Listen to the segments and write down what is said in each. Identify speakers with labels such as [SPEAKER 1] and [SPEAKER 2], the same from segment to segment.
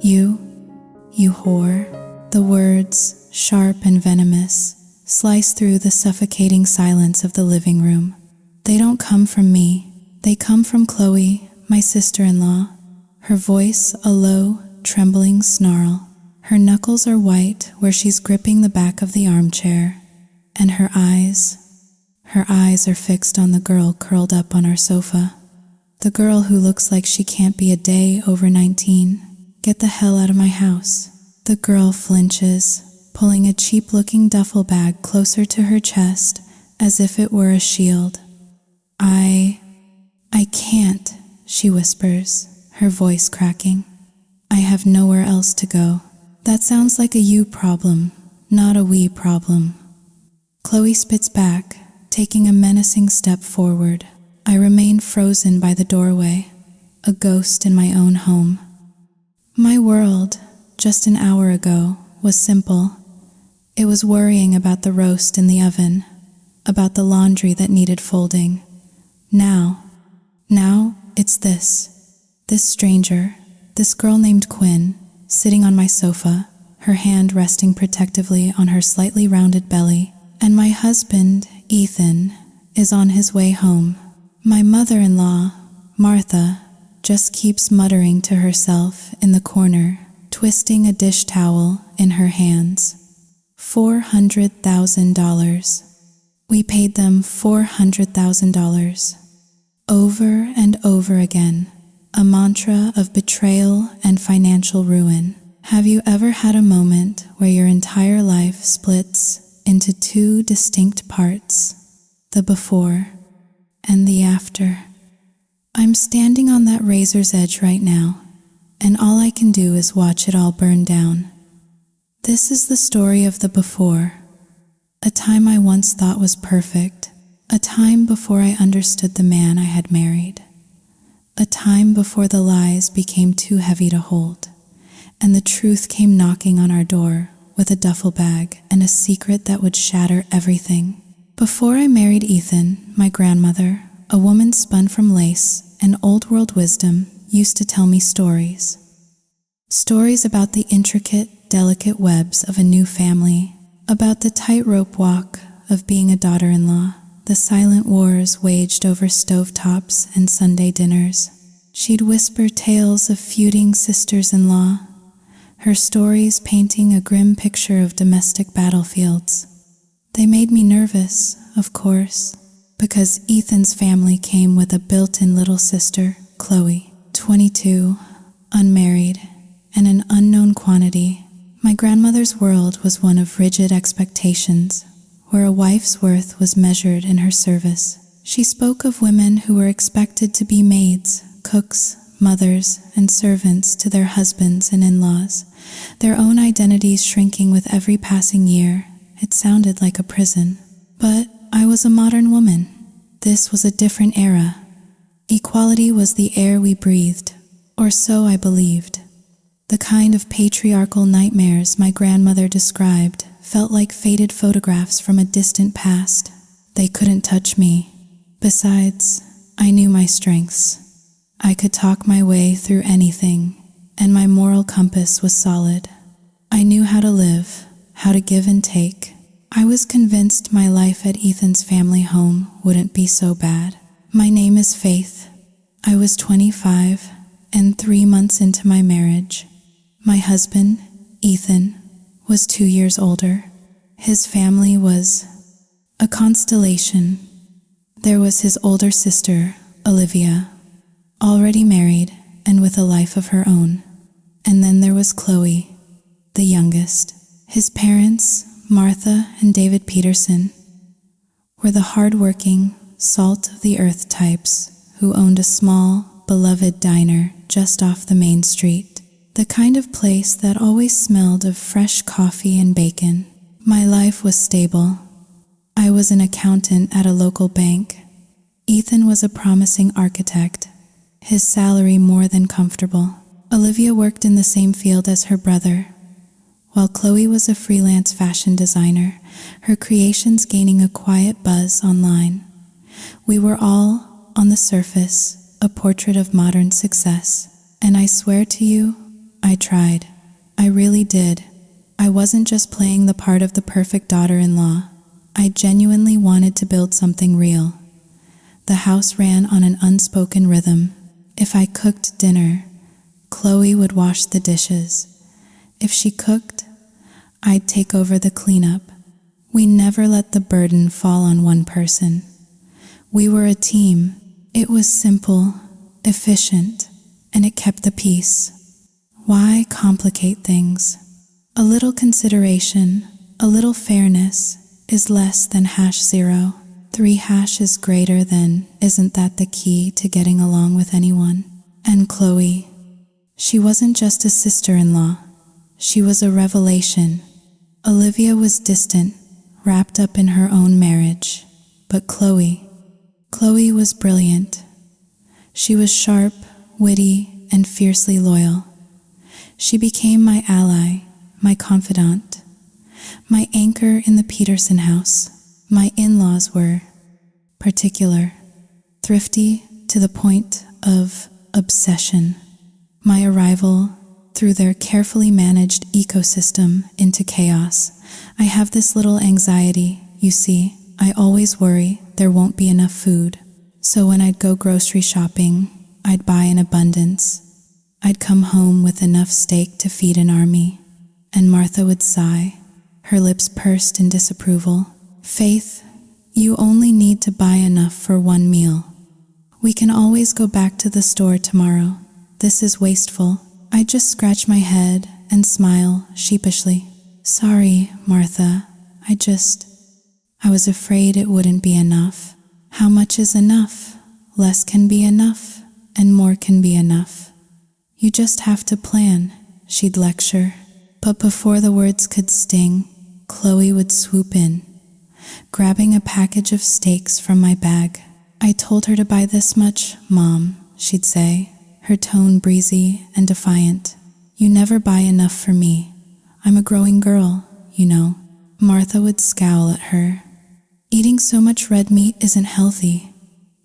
[SPEAKER 1] You whore." The words, sharp and venomous, slice through the suffocating silence of the living room. They don't come from me. They come from Chloe, my sister-in-law. Her voice a low, trembling snarl. Her knuckles are white where she's gripping the back of the armchair, and her eyes are fixed on the girl curled up on our sofa. The girl who looks like she can't be a day over 19. "Get the hell out of my house." The girl flinches, pulling a cheap-looking duffel bag closer to her chest as if it were a shield. I can't," she whispers, her voice cracking. "I have nowhere else to go." "That sounds like a you problem, not a we problem." Chloe spits back, taking a menacing step forward. I remain frozen by the doorway, a ghost in my own home. My world, just an hour ago, was simple. It was worrying about the roast in the oven, about the laundry that needed folding. Now it's this stranger, this girl named Quinn, sitting on my sofa, her hand resting protectively on her slightly rounded belly, and my husband, Ethan, is on his way home. My mother-in-law, Martha, just keeps muttering to herself in the corner, twisting a dish towel in her hands. $400,000. We paid them $400,000. Over and over again, a mantra of betrayal and financial ruin. Have you ever had a moment where your entire life splits into two distinct parts, the before and the after? I'm standing on that razor's edge right now, and all I can do is watch it all burn down. This is the story of the before, a time I once thought was perfect, a time before I understood the man I had married, a time before the lies became too heavy to hold, and the truth came knocking on our door with a duffel bag and a secret that would shatter everything. Before I married Ethan, my grandmother, a woman spun from lace and old world wisdom, used to tell me stories. Stories about the intricate, delicate webs of a new family, about the tightrope walk of being a daughter-in-law, the silent wars waged over stovetops and Sunday dinners. She'd whisper tales of feuding sisters-in-law, her stories painting a grim picture of domestic battlefields. They made me nervous, of course, because Ethan's family came with a built-in little sister, Chloe, 22, unmarried, and an unknown quantity. My grandmother's world was one of rigid expectations, where a wife's worth was measured in her service. She spoke of women who were expected to be maids, cooks, mothers, and servants to their husbands and in-laws, their own identities shrinking with every passing year. It sounded like a prison. But I was a modern woman. This was a different era. Equality was the air we breathed, or so I believed. The kind of patriarchal nightmares my grandmother described felt like faded photographs from a distant past. They couldn't touch me. Besides, I knew my strengths. I could talk my way through anything, and my moral compass was solid. I knew how to live, how to give and take. I was convinced my life at Ethan's family home wouldn't be so bad. My name is Faith. I was 25 and 3 months into my marriage. My husband, Ethan, was 2 years older. His family was a constellation. There was his older sister, Olivia, already married and with a life of her own. And then there was Chloe, the youngest. His parents, Martha and David Peterson, were the hard-working, salt-of-the-earth types who owned a small, beloved diner just off the main street, the kind of place that always smelled of fresh coffee and bacon. My life was stable. I was an accountant at a local bank. Ethan was a promising architect, his salary more than comfortable. Olivia worked in the same field as her brother, while Chloe was a freelance fashion designer, her creations gaining a quiet buzz online. We were all, on the surface, a portrait of modern success, and I swear to you, I tried. I really did. I wasn't just playing the part of the perfect daughter-in-law. I genuinely wanted to build something real. The house ran on an unspoken rhythm. If I cooked dinner, Chloe would wash the dishes. If she cooked, I'd take over the cleanup. We never let the burden fall on one person. We were a team. It was simple, efficient, and it kept the peace. Why complicate things? A little consideration, a little fairness is less than #0. 3# is greater than, isn't that the key to getting along with anyone? And Chloe, she wasn't just a sister-in-law. She was a revelation. Olivia was distant, wrapped up in her own marriage. But Chloe was brilliant. She was sharp, witty, and fiercely loyal. She became my ally, my confidant, my anchor in the Peterson house. My in-laws were particular, thrifty to the point of obsession. My arrival threw their carefully managed ecosystem into chaos. I have this little anxiety, you see. I always worry there won't be enough food. So when I'd go grocery shopping, I'd buy in abundance. I'd come home with enough steak to feed an army. And Martha would sigh, her lips pursed in disapproval. Faith, you only need to buy enough for one meal. We can always go back to the store tomorrow. This is wasteful. I just scratch my head and smile sheepishly. Sorry, Martha, I was afraid it wouldn't be enough. How much is enough? Less can be enough, and more can be enough. You just have to plan, she'd lecture. But before the words could sting, Chloe would swoop in, grabbing a package of steaks from my bag. I told her to buy this much, Mom, she'd say, her tone breezy and defiant. You never buy enough for me. I'm a growing girl, you know. Martha would scowl at her. Eating so much red meat isn't healthy.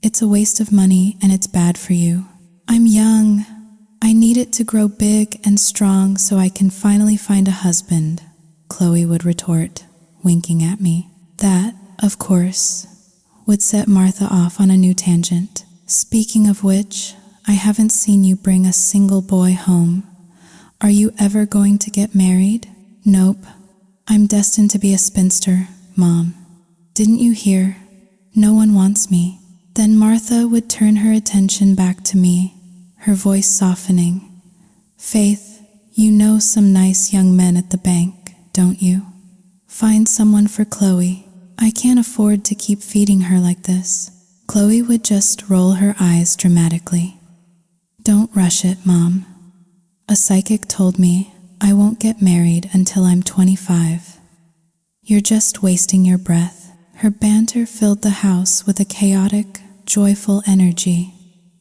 [SPEAKER 1] It's a waste of money and it's bad for you. I'm young. I need it to grow big and strong so I can finally find a husband, Chloe would retort, winking at me. That, of course, would set Martha off on a new tangent. Speaking of which, I haven't seen you bring a single boy home. Are you ever going to get married? Nope. I'm destined to be a spinster, Mom. Didn't you hear? No one wants me. Then Martha would turn her attention back to me, her voice softening. Faith, you know some nice young men at the bank, don't you? Find someone for Chloe. I can't afford to keep feeding her like this. Chloe would just roll her eyes dramatically. Don't rush it, Mom. A psychic told me I won't get married until I'm 25. You're just wasting your breath. Her banter filled the house with a chaotic, joyful energy.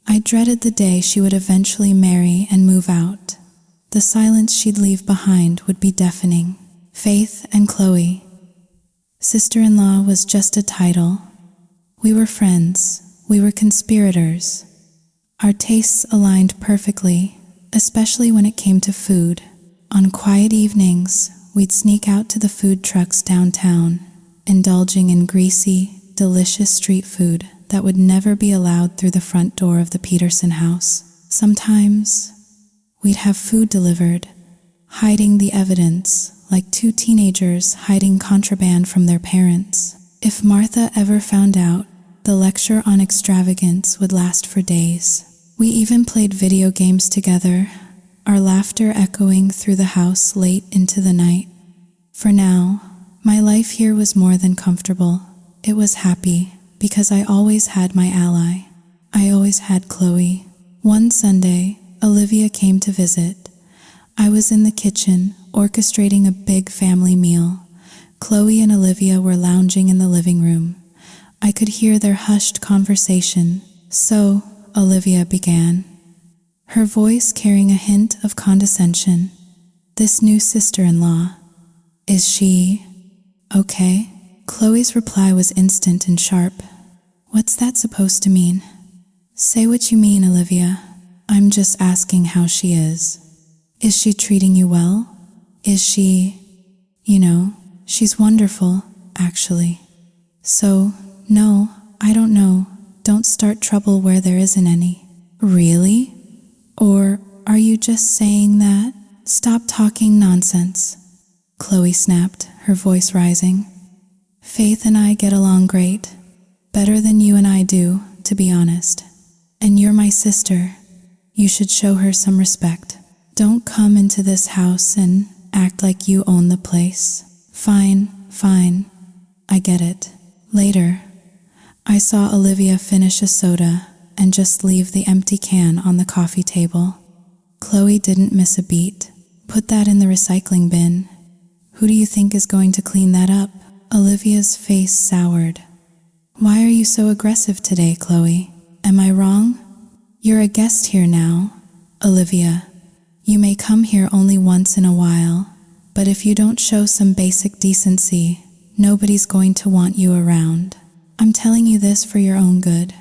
[SPEAKER 1] I dreaded the day she would eventually marry and move out. The silence she'd leave behind would be deafening. Faith and Chloe. Sister-in-law was just a title. We were friends. We were conspirators. Our tastes aligned perfectly, especially when it came to food. On quiet evenings, we'd sneak out to the food trucks downtown, indulging in greasy, delicious street food that would never be allowed through the front door of the Peterson house. Sometimes, we'd have food delivered, hiding the evidence, like two teenagers hiding contraband from their parents. If Martha ever found out, the lecture on extravagance would last for days. We even played video games together, our laughter echoing through the house late into the night. For now, my life here was more than comfortable. It was happy, because I always had my ally. I always had Chloe. One Sunday, Olivia came to visit. I was in the kitchen, orchestrating a big family meal. Chloe and Olivia were lounging in the living room. I could hear their hushed conversation. So, Olivia began, her voice carrying a hint of condescension. This new sister-in-law, is she okay? Chloe's reply was instant and sharp. What's that supposed to mean? Say what you mean, Olivia. I'm just asking how she is. Is she treating you well? Is she, she's wonderful, actually. So, no, I don't know. Don't start trouble where there isn't any. Really? Or are you just saying that? Stop talking nonsense. Chloe snapped, her voice rising. Faith and I get along great. Better than you and I do, to be honest. And you're my sister. You should show her some respect. Don't come into this house and act like you own the place. Fine. I get it. Later, I saw Olivia finish a soda and just leave the empty can on the coffee table. Chloe didn't miss a beat. Put that in the recycling bin. Who do you think is going to clean that up? Olivia's face soured. Why are you so aggressive today, Chloe? Am I wrong? You're a guest here now, Olivia. You may come here only once in a while, but if you don't show some basic decency, nobody's going to want you around. I'm telling you this for your own good.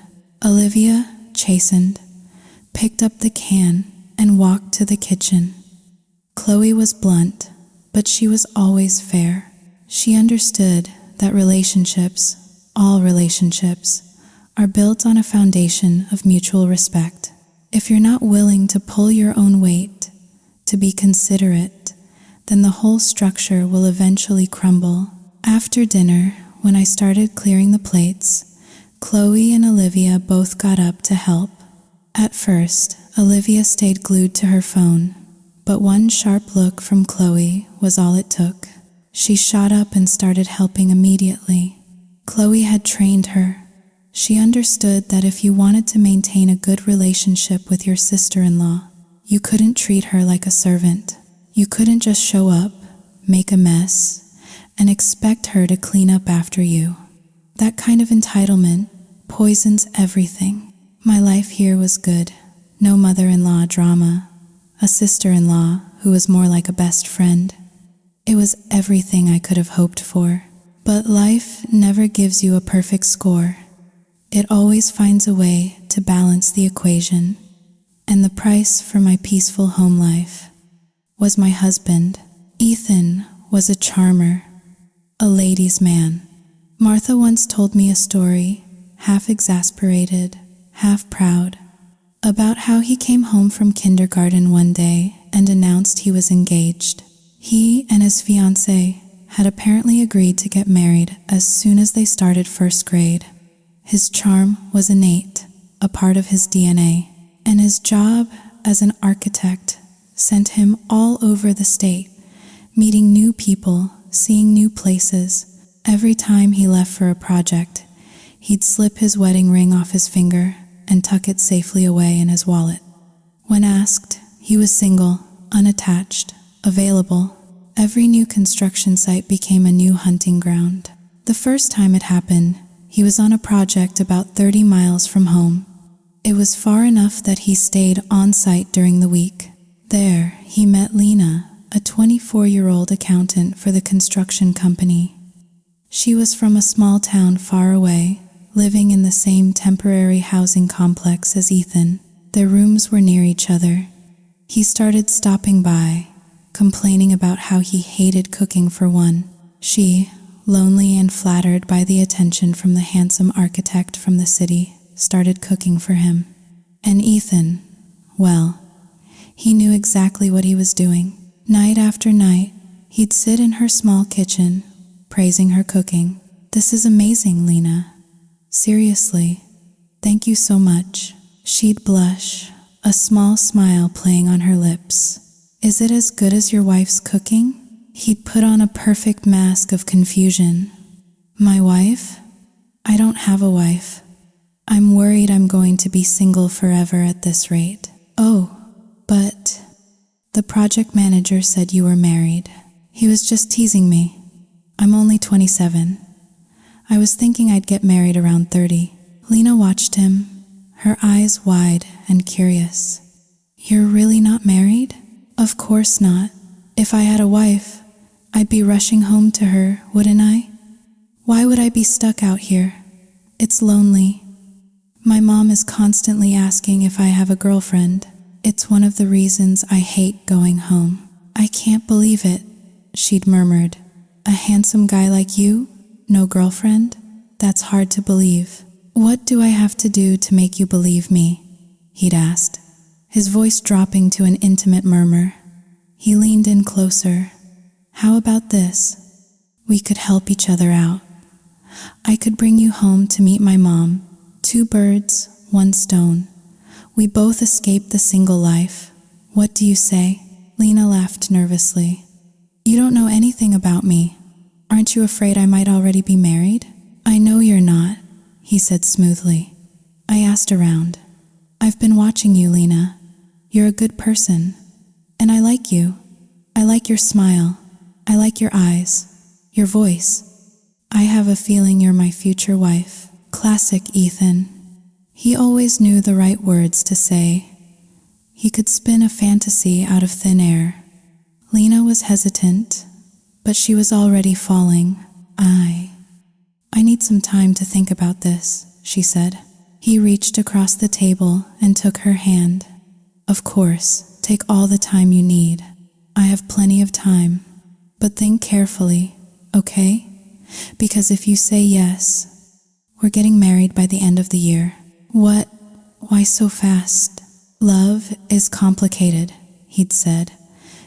[SPEAKER 1] Olivia, chastened, picked up the can and walked to the kitchen. Chloe was blunt, but she was always fair. She understood that relationships, all relationships, are built on a foundation of mutual respect. If you're not willing to pull your own weight, to be considerate, then the whole structure will eventually crumble. After dinner, when I started clearing the plates, Chloe and Olivia both got up to help. At first, Olivia stayed glued to her phone, but one sharp look from Chloe was all it took. She shot up and started helping immediately. Chloe had trained her. She understood that if you wanted to maintain a good relationship with your sister-in-law, you couldn't treat her like a servant. You couldn't just show up, make a mess, and expect her to clean up after you. That kind of entitlement poisons everything. My life here was good. No mother-in-law drama. A sister-in-law who was more like a best friend. It was everything I could have hoped for. But life never gives you a perfect score. It always finds a way to balance the equation. And the price for my peaceful home life was my husband. Ethan was a charmer, a ladies' man. Martha once told me a story, half exasperated, half proud, about how he came home from kindergarten one day and announced he was engaged. He and his fiancée had apparently agreed to get married as soon as they started first grade. His charm was innate, a part of his DNA, and his job as an architect sent him all over the state, meeting new people, seeing new places. Every time he left for a project, he'd slip his wedding ring off his finger and tuck it safely away in his wallet. When asked, he was single, unattached, available. Every new construction site became a new hunting ground. The first time it happened, he was on a project about 30 miles from home. It was far enough that he stayed on site during the week. There, he met Lena, a 24-year-old accountant for the construction company. She was from a small town far away, living in the same temporary housing complex as Ethan. Their rooms were near each other. He started stopping by, complaining about how he hated cooking for one. She, lonely and flattered by the attention from the handsome architect from the city, started cooking for him. And Ethan, well, he knew exactly what he was doing. Night after night, he'd sit in her small kitchen, praising her cooking. "This is amazing, Lena. Seriously, thank you so much." She'd blush, a small smile playing on her lips. "Is it as good as your wife's cooking?" He'd put on a perfect mask of confusion. "My wife? I don't have a wife. I'm worried I'm going to be single forever at this rate." "Oh, but the project manager said you were married." "He was just teasing me. I'm only 27. I was thinking I'd get married around 30. Lena watched him, her eyes wide and curious. "You're really not married?" "Of course not. If I had a wife, I'd be rushing home to her, wouldn't I? Why would I be stuck out here? It's lonely. My mom is constantly asking if I have a girlfriend." It's one of the reasons I hate going home. I can't believe it, she'd murmured. A handsome guy like you? No girlfriend? That's hard to believe. What do I have to do to make you believe me? He'd asked, his voice dropping to an intimate murmur. He leaned in closer. How about this? We could help each other out. I could bring you home to meet my mom. 2 birds, 1 stone. We both escape the single life. What do you say? Lena laughed nervously. You don't know anything about me. Aren't you afraid I might already be married? I know you're not, he said smoothly. I asked around. I've been watching you, Lena. You're a good person. And I like you. I like your smile. I like your eyes. Your voice. I have a feeling you're my future wife. Classic Ethan. He always knew the right words to say. He could spin a fantasy out of thin air. Lena was hesitant, but she was already falling. I need some time to think about this, she said. He reached across the table and took her hand. Of course, take all the time you need. I have plenty of time. But think carefully, okay? Because if you say yes, we're getting married by the end of the year. What? Why so fast? Love is complicated, he'd said,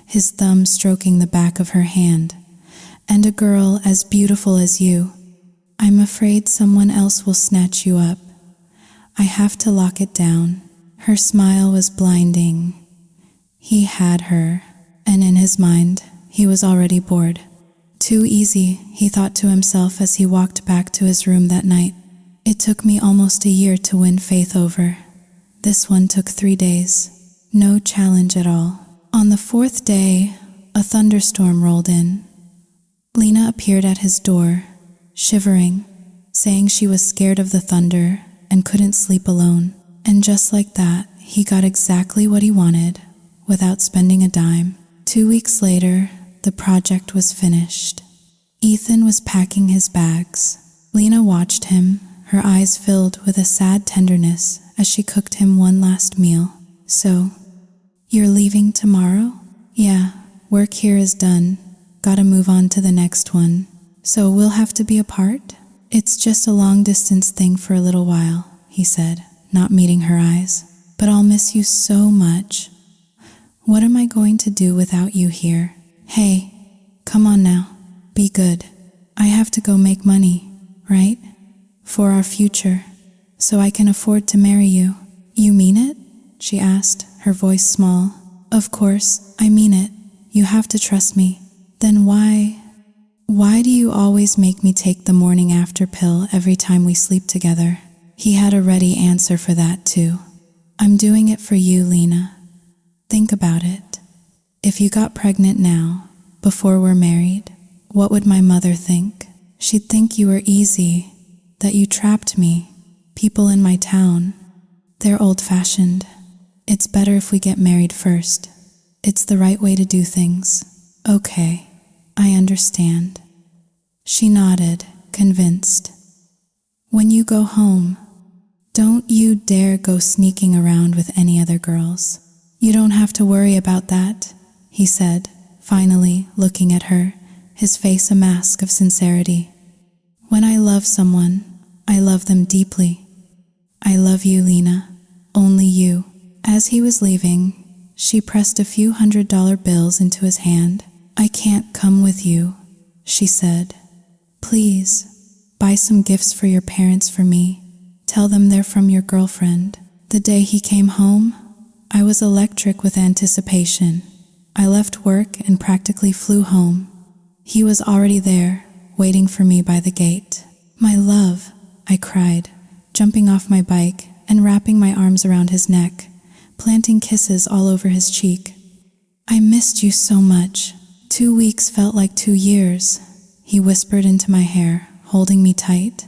[SPEAKER 1] his thumb stroking the back of her hand. And a girl as beautiful as you, I'm afraid someone else will snatch you up. I have to lock it down. Her smile was blinding. He had her, and in his mind, he was already bored. Too easy, he thought to himself as he walked back to his room that night. It took me almost a year to win Faith over. This one took 3 days. No challenge at all. On the 4th day, a thunderstorm rolled in. Lena appeared at his door, shivering, saying she was scared of the thunder and couldn't sleep alone. And just like that, he got exactly what he wanted, without spending a dime. 2 weeks later, the project was finished. Ethan was packing his bags. Lena watched him, her eyes filled with a sad tenderness as she cooked him one last meal. So, you're leaving tomorrow? Yeah, work here is done. Gotta move on to the next one. So we'll have to be apart? It's just a long-distance thing for a little while, he said, not meeting her eyes. But I'll miss you so much. What am I going to do without you here? Hey, come on now. Be good. I have to go make money, right? For our future, so I can afford to marry you. You mean it? She asked, her voice small. Of course, I mean it. You have to trust me. Then why do you always make me take the morning after pill every time we sleep together? He had a ready answer for that too. I'm doing it for you, Lena. Think about it. If you got pregnant now, before we're married, what would my mother think? She'd think you were easy, that you trapped me. People in my town, they're old-fashioned. It's better if we get married first. It's the right way to do things. Okay, I understand. She nodded, convinced. When you go home, don't you dare go sneaking around with any other girls. You don't have to worry about that, he said, finally looking at her, his face a mask of sincerity. When I love someone, I love them deeply. I love you, Lena. Only you. As he was leaving, she pressed a few $100 bills into his hand. I can't come with you, she said. Please, buy some gifts for your parents for me. Tell them they're from your girlfriend. The day he came home, I was electric with anticipation. I left work and practically flew home. He was already there, waiting for me by the gate. My love, I cried, jumping off my bike and wrapping my arms around his neck, planting kisses all over his cheek. I missed you so much. 2 weeks felt like 2 years, he whispered into my hair, holding me tight.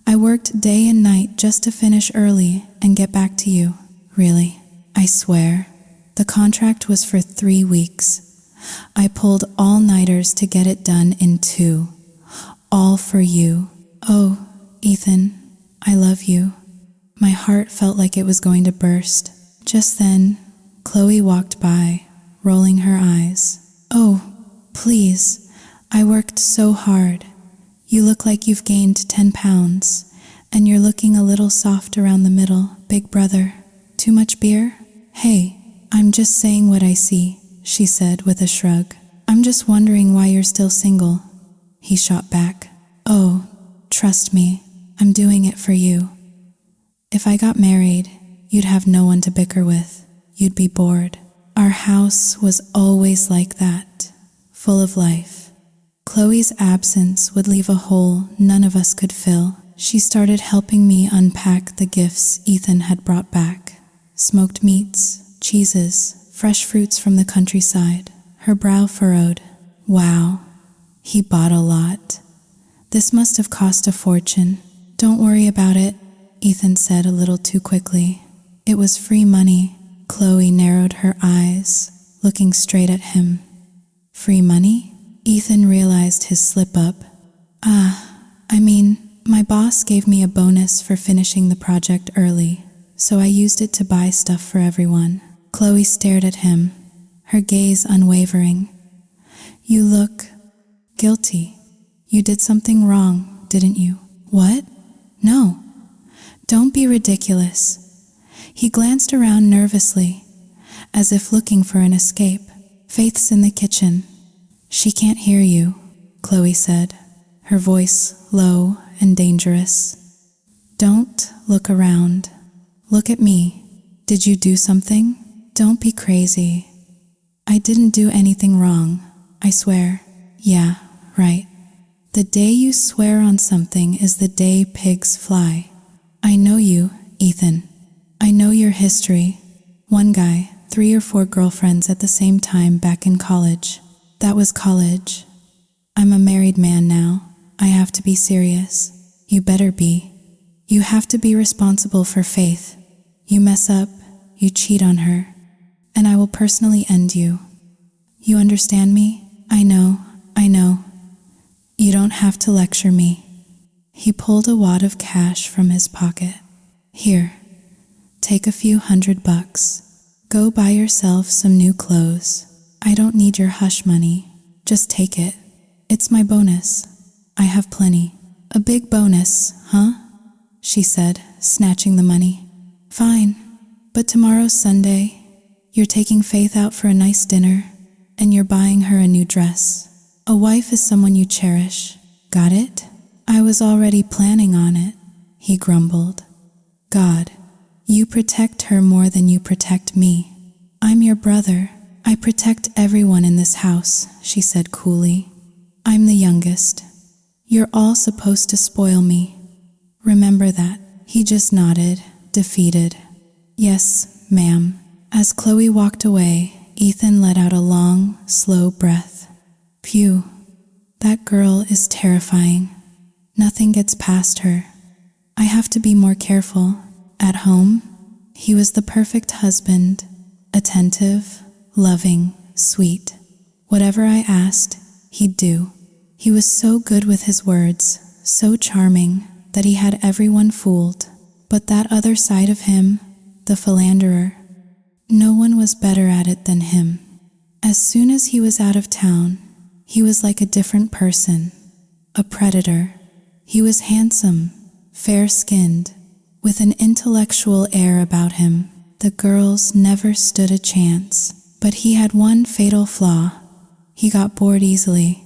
[SPEAKER 1] I worked day and night just to finish early and get back to you. Really, I swear. The contract was for 3 weeks. I pulled all-nighters to get it done in 2. All for you. Oh, Ethan, I love you. My heart felt like it was going to burst. Just then, Chloe walked by, rolling her eyes. Oh, please, I worked so hard. You look like you've gained 10 pounds, and you're looking a little soft around the middle, big brother. Too much beer? Hey, I'm just saying what I see, she said with a shrug. I'm just wondering why you're still single. He shot back. Oh, trust me, I'm doing it for you. If I got married, you'd have no one to bicker with. You'd be bored. Our house was always like that, full of life. Chloe's absence would leave a hole none of us could fill. She started helping me unpack the gifts Ethan had brought back. Smoked meats, cheeses, fresh fruits from the countryside. Her brow furrowed. Wow, he bought a lot. This must have cost a fortune. Don't worry about it, Ethan said a little too quickly. It was free money. Chloe narrowed her eyes, looking straight at him. Free money? Ethan realized his slip-up. My boss gave me a bonus for finishing the project early, so I used it to buy stuff for everyone. Chloe stared at him, her gaze unwavering. You look guilty. You did something wrong, didn't you? What? No. Don't be ridiculous. He glanced around nervously, as if looking for an escape. Faith's in the kitchen. She can't hear you, Chloe said, her voice low and dangerous. Don't look around. Look at me. Did you do something? Don't be crazy. I didn't do anything wrong, I swear. Yeah, right. The day you swear on something is the day pigs fly. I know you, Ethan. I know your history. One guy, 3 or 4 girlfriends at the same time back in college. That was college. I'm a married man now. I have to be serious. You better be. You have to be responsible for Faith. You mess up, you cheat on her, and I will personally end you. You understand me? I know. You don't have to lecture me. He pulled a wad of cash from his pocket. Here, take a few $100. Go buy yourself some new clothes. I don't need your hush money. Just take it. It's my bonus. I have plenty. A big bonus, huh? She said, snatching the money. Fine, but tomorrow's Sunday. You're taking Faith out for a nice dinner, and you're buying her a new dress. A wife is someone you cherish. Got it? I was already planning on it, he grumbled. God, you protect her more than you protect me. I'm your brother. I protect everyone in this house, she said coolly. I'm the youngest. You're all supposed to spoil me. Remember that. He just nodded, defeated. Yes, ma'am. As Chloe walked away, Ethan let out a long, slow breath. Phew, that girl is terrifying. Nothing gets past her. I have to be more careful. At home, he was the perfect husband, attentive, loving, sweet. Whatever I asked, he'd do. He was so good with his words, so charming, that he had everyone fooled. But that other side of him, the philanderer, no one was better at it than him. As soon as he was out of town, he was like a different person, a predator. He was handsome, fair-skinned, with an intellectual air about him. The girls never stood a chance, but he had one fatal flaw. He got bored easily.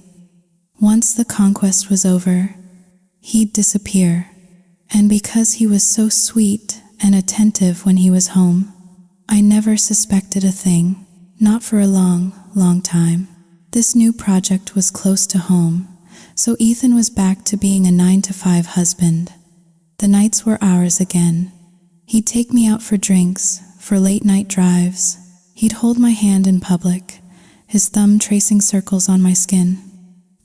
[SPEAKER 1] Once the conquest was over, he'd disappear. And because he was so sweet and attentive when he was home, I never suspected a thing, not for a long, long time. This new project was close to home, so Ethan was back to being a 9-to-5 husband. The nights were ours again. He'd take me out for drinks, for late-night drives. He'd hold my hand in public, his thumb tracing circles on my skin.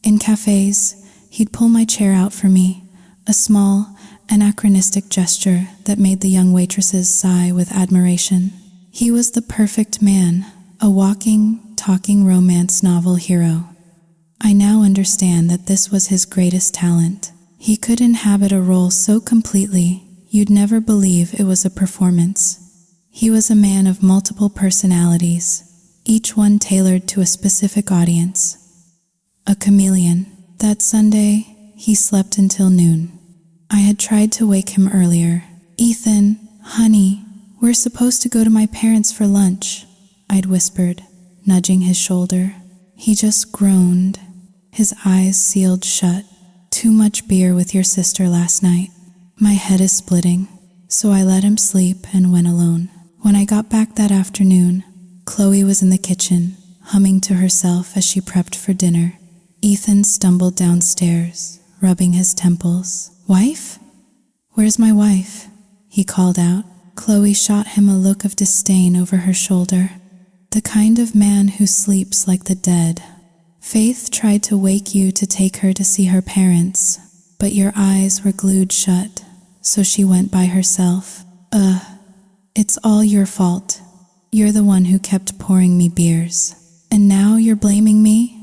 [SPEAKER 1] In cafes, he'd pull my chair out for me, a small, anachronistic gesture that made the young waitresses sigh with admiration. He was the perfect man, a walking, talking romance novel hero. I now understand that this was his greatest talent. He could inhabit a role so completely, you'd never believe it was a performance. He was a man of multiple personalities, each one tailored to a specific audience. A chameleon. That Sunday, he slept until noon. I had tried to wake him earlier. "Ethan, honey, we're supposed to go to my parents for lunch," I'd whispered, nudging his shoulder. He just groaned, his eyes sealed shut. "Too much beer with your sister last night. My head is splitting." So I let him sleep and went alone. When I got back that afternoon, Chloe was in the kitchen, humming to herself as she prepped for dinner. Ethan stumbled downstairs, rubbing his temples. "Wife? Where's my wife?" he called out. Chloe shot him a look of disdain over her shoulder. "The kind of man who sleeps like the dead. Faith tried to wake you to take her to see her parents, but your eyes were glued shut, so she went by herself. It's all your fault. You're the one who kept pouring me beers. And now you're blaming me?"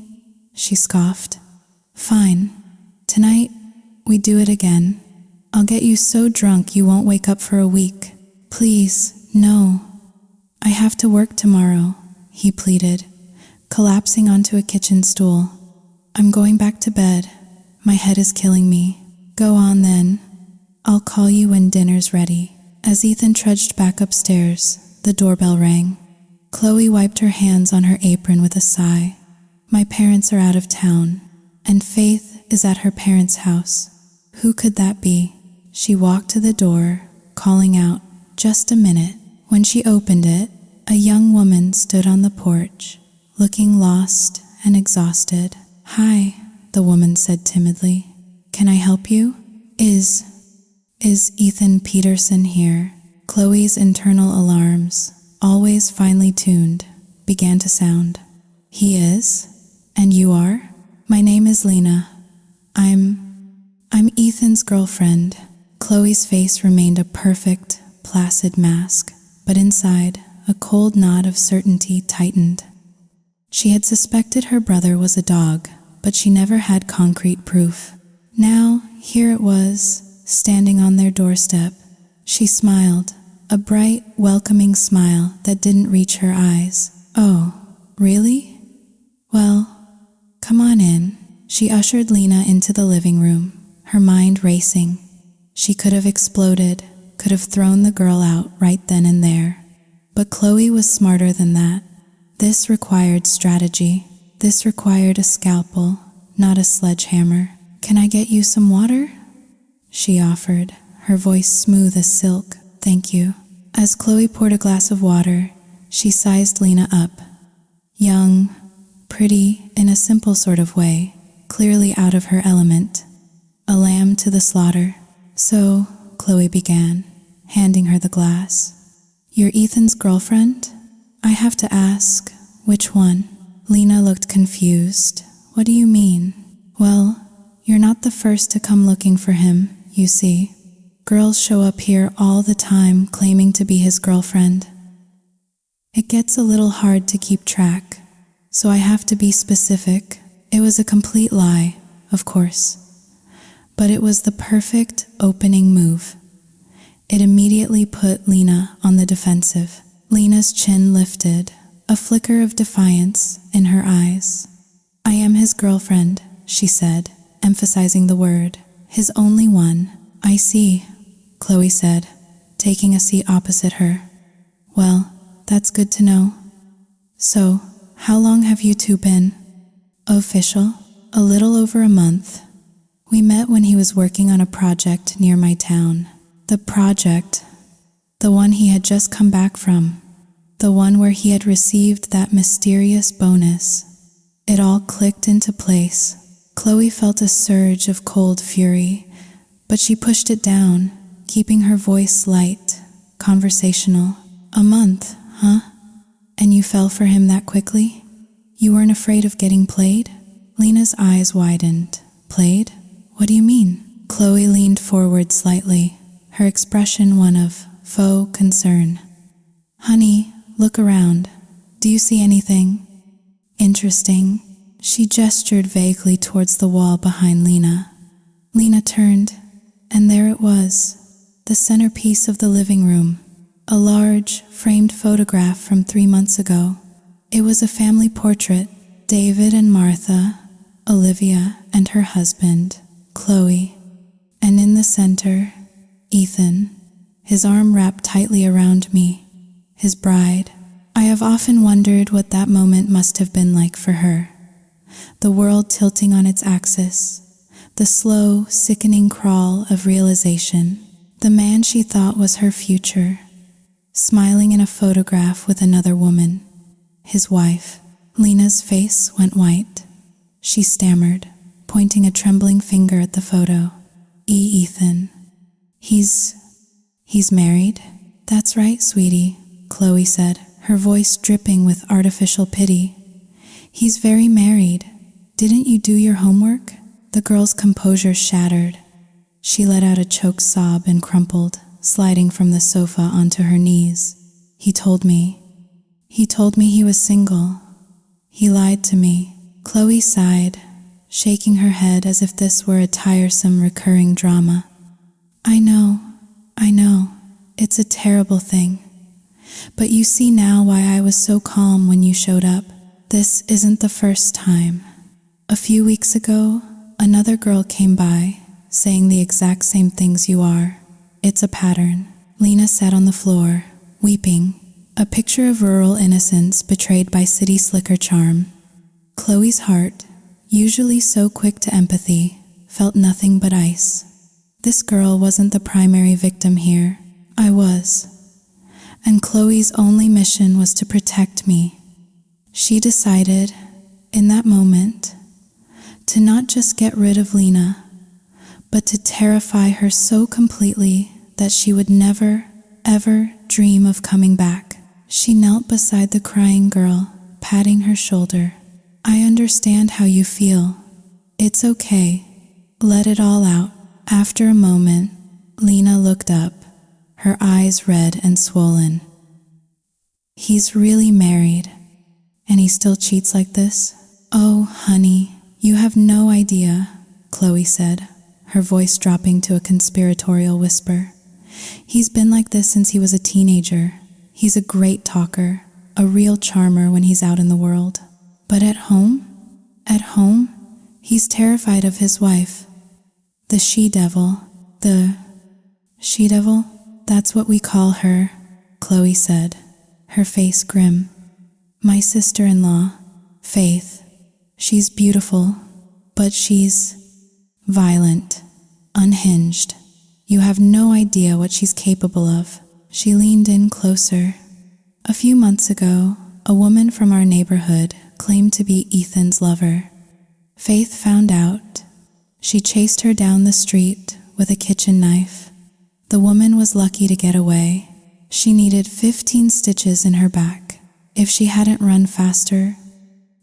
[SPEAKER 1] She scoffed. "Fine. Tonight, we do it again. I'll get you so drunk you won't wake up for a week." "Please, no. I have to work tomorrow," he pleaded, collapsing onto a kitchen stool. "I'm going back to bed. My head is killing me." "Go on then. I'll call you when dinner's ready." As Ethan trudged back upstairs, the doorbell rang. Chloe wiped her hands on her apron with a sigh. "My parents are out of town, and Faith is at her parents' house. Who could that be?" She walked to the door, calling out, "Just a minute." When she opened it, a young woman stood on the porch, looking lost and exhausted. "Hi," the woman said timidly. "Can I help you? Is Ethan Peterson here?" Chloe's internal alarms, always finely tuned, began to sound. "He is? And you are?" "My name is Lena. I'm Ethan's girlfriend." Chloe's face remained a perfect, placid mask, but inside, a cold knot of certainty tightened. She had suspected her brother was a dog, but she never had concrete proof. Now, here it was, standing on their doorstep. She smiled, a bright, welcoming smile that didn't reach her eyes. "Oh, really? Well, come on in." She ushered Lena into the living room, her mind racing. She could have exploded, could have thrown the girl out right then and there. But Chloe was smarter than that. This required strategy. This required a scalpel, not a sledgehammer. "Can I get you some water?" she offered, her voice smooth as silk. "Thank you." As Chloe poured a glass of water, she sized Lena up. Young, pretty, in a simple sort of way, clearly out of her element. A lamb to the slaughter. "So," Chloe began, handing her the glass. "You're Ethan's girlfriend? I have to ask, which one?" Lena looked confused. "What do you mean?" "Well, you're not the first to come looking for him, you see. Girls show up here all the time claiming to be his girlfriend. It gets a little hard to keep track, so I have to be specific. It was a complete lie, of course, but it was the perfect opening move. It immediately put Lena on the defensive. Lena's chin lifted, a flicker of defiance in her eyes. "I am his girlfriend," she said, emphasizing the word. "His only one." "I see," Chloe said, taking a seat opposite her. "Well, that's good to know. So, how long have you two been?" "Official? A little over a month. We met when he was working on a project near my town." The project, the one he had just come back from, the one where he had received that mysterious bonus. It all clicked into place. Chloe felt a surge of cold fury, but she pushed it down, keeping her voice light, conversational. "A month, huh? And you fell for him that quickly? You weren't afraid of getting played?" Lena's eyes widened. "Played? What do you mean?" Chloe leaned forward slightly, her expression one of faux concern. "Honey, look around. Do you see anything interesting?" She gestured vaguely towards the wall behind Lena. Lena turned, and there it was, the centerpiece of the living room, a large, framed photograph from 3 months ago. It was a family portrait, David and Martha, Olivia and her husband, Chloe, and in the center, Ethan, his arm wrapped tightly around me, his bride. I have often wondered what that moment must have been like for her. The world tilting on its axis, the slow, sickening crawl of realization. The man she thought was her future, smiling in a photograph with another woman, his wife. Lena's face went white. She stammered, pointing a trembling finger at the photo. Ethan. He's married? That's right, sweetie, Chloe said, her voice dripping with artificial pity. He's very married. Didn't you do your homework? The girl's composure shattered. She let out a choked sob and crumpled, sliding from the sofa onto her knees. He told me he was single. He lied to me. Chloe sighed, shaking her head as if this were a tiresome recurring drama. I know. It's a terrible thing. But you see now why I was so calm when you showed up. This isn't the first time. A few weeks ago, another girl came by, saying the exact same things you are. It's a pattern. Lena sat on the floor, weeping, a picture of rural innocence betrayed by city slicker charm. Chloe's heart, usually so quick to empathy, felt nothing but ice. This girl wasn't the primary victim here. I was. And Chloe's only mission was to protect me. She decided, in that moment, to not just get rid of Lena, but to terrify her so completely that she would never, ever dream of coming back. She knelt beside the crying girl, patting her shoulder. I understand how you feel. It's okay. Let it all out. After a moment, Lena looked up, her eyes red and swollen. He's really married, and he still cheats like this? Oh, honey, you have no idea, Chloe said, her voice dropping to a conspiratorial whisper. He's been like this since he was a teenager. He's a great talker, a real charmer when he's out in the world. But at home, he's terrified of his wife. The she-devil, that's what we call her, Chloe said, her face grim. My sister-in-law, Faith, she's beautiful, but she's violent, unhinged. You have no idea what she's capable of. She leaned in closer. A few months ago, a woman from our neighborhood claimed to be Ethan's lover. Faith found out. She chased her down the street with a kitchen knife. The woman was lucky to get away. She needed 15 stitches in her back. If she hadn't run faster,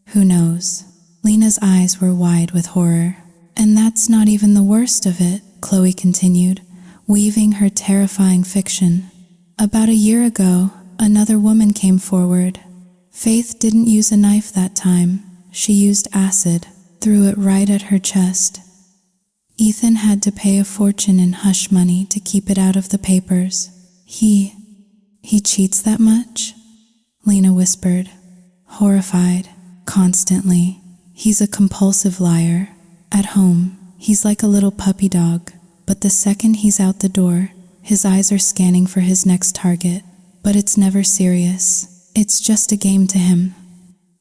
[SPEAKER 1] who knows? Lena's eyes were wide with horror. And that's not even the worst of it, Chloe continued, weaving her terrifying fiction. About a year ago, another woman came forward. Faith didn't use a knife that time. She used acid, threw it right at her chest. Ethan had to pay a fortune in hush money to keep it out of the papers. He cheats that much? Lena whispered, horrified. Constantly. He's a compulsive liar. At home, he's like a little puppy dog, but the second he's out the door, his eyes are scanning for his next target. But it's never serious. It's just a game to him.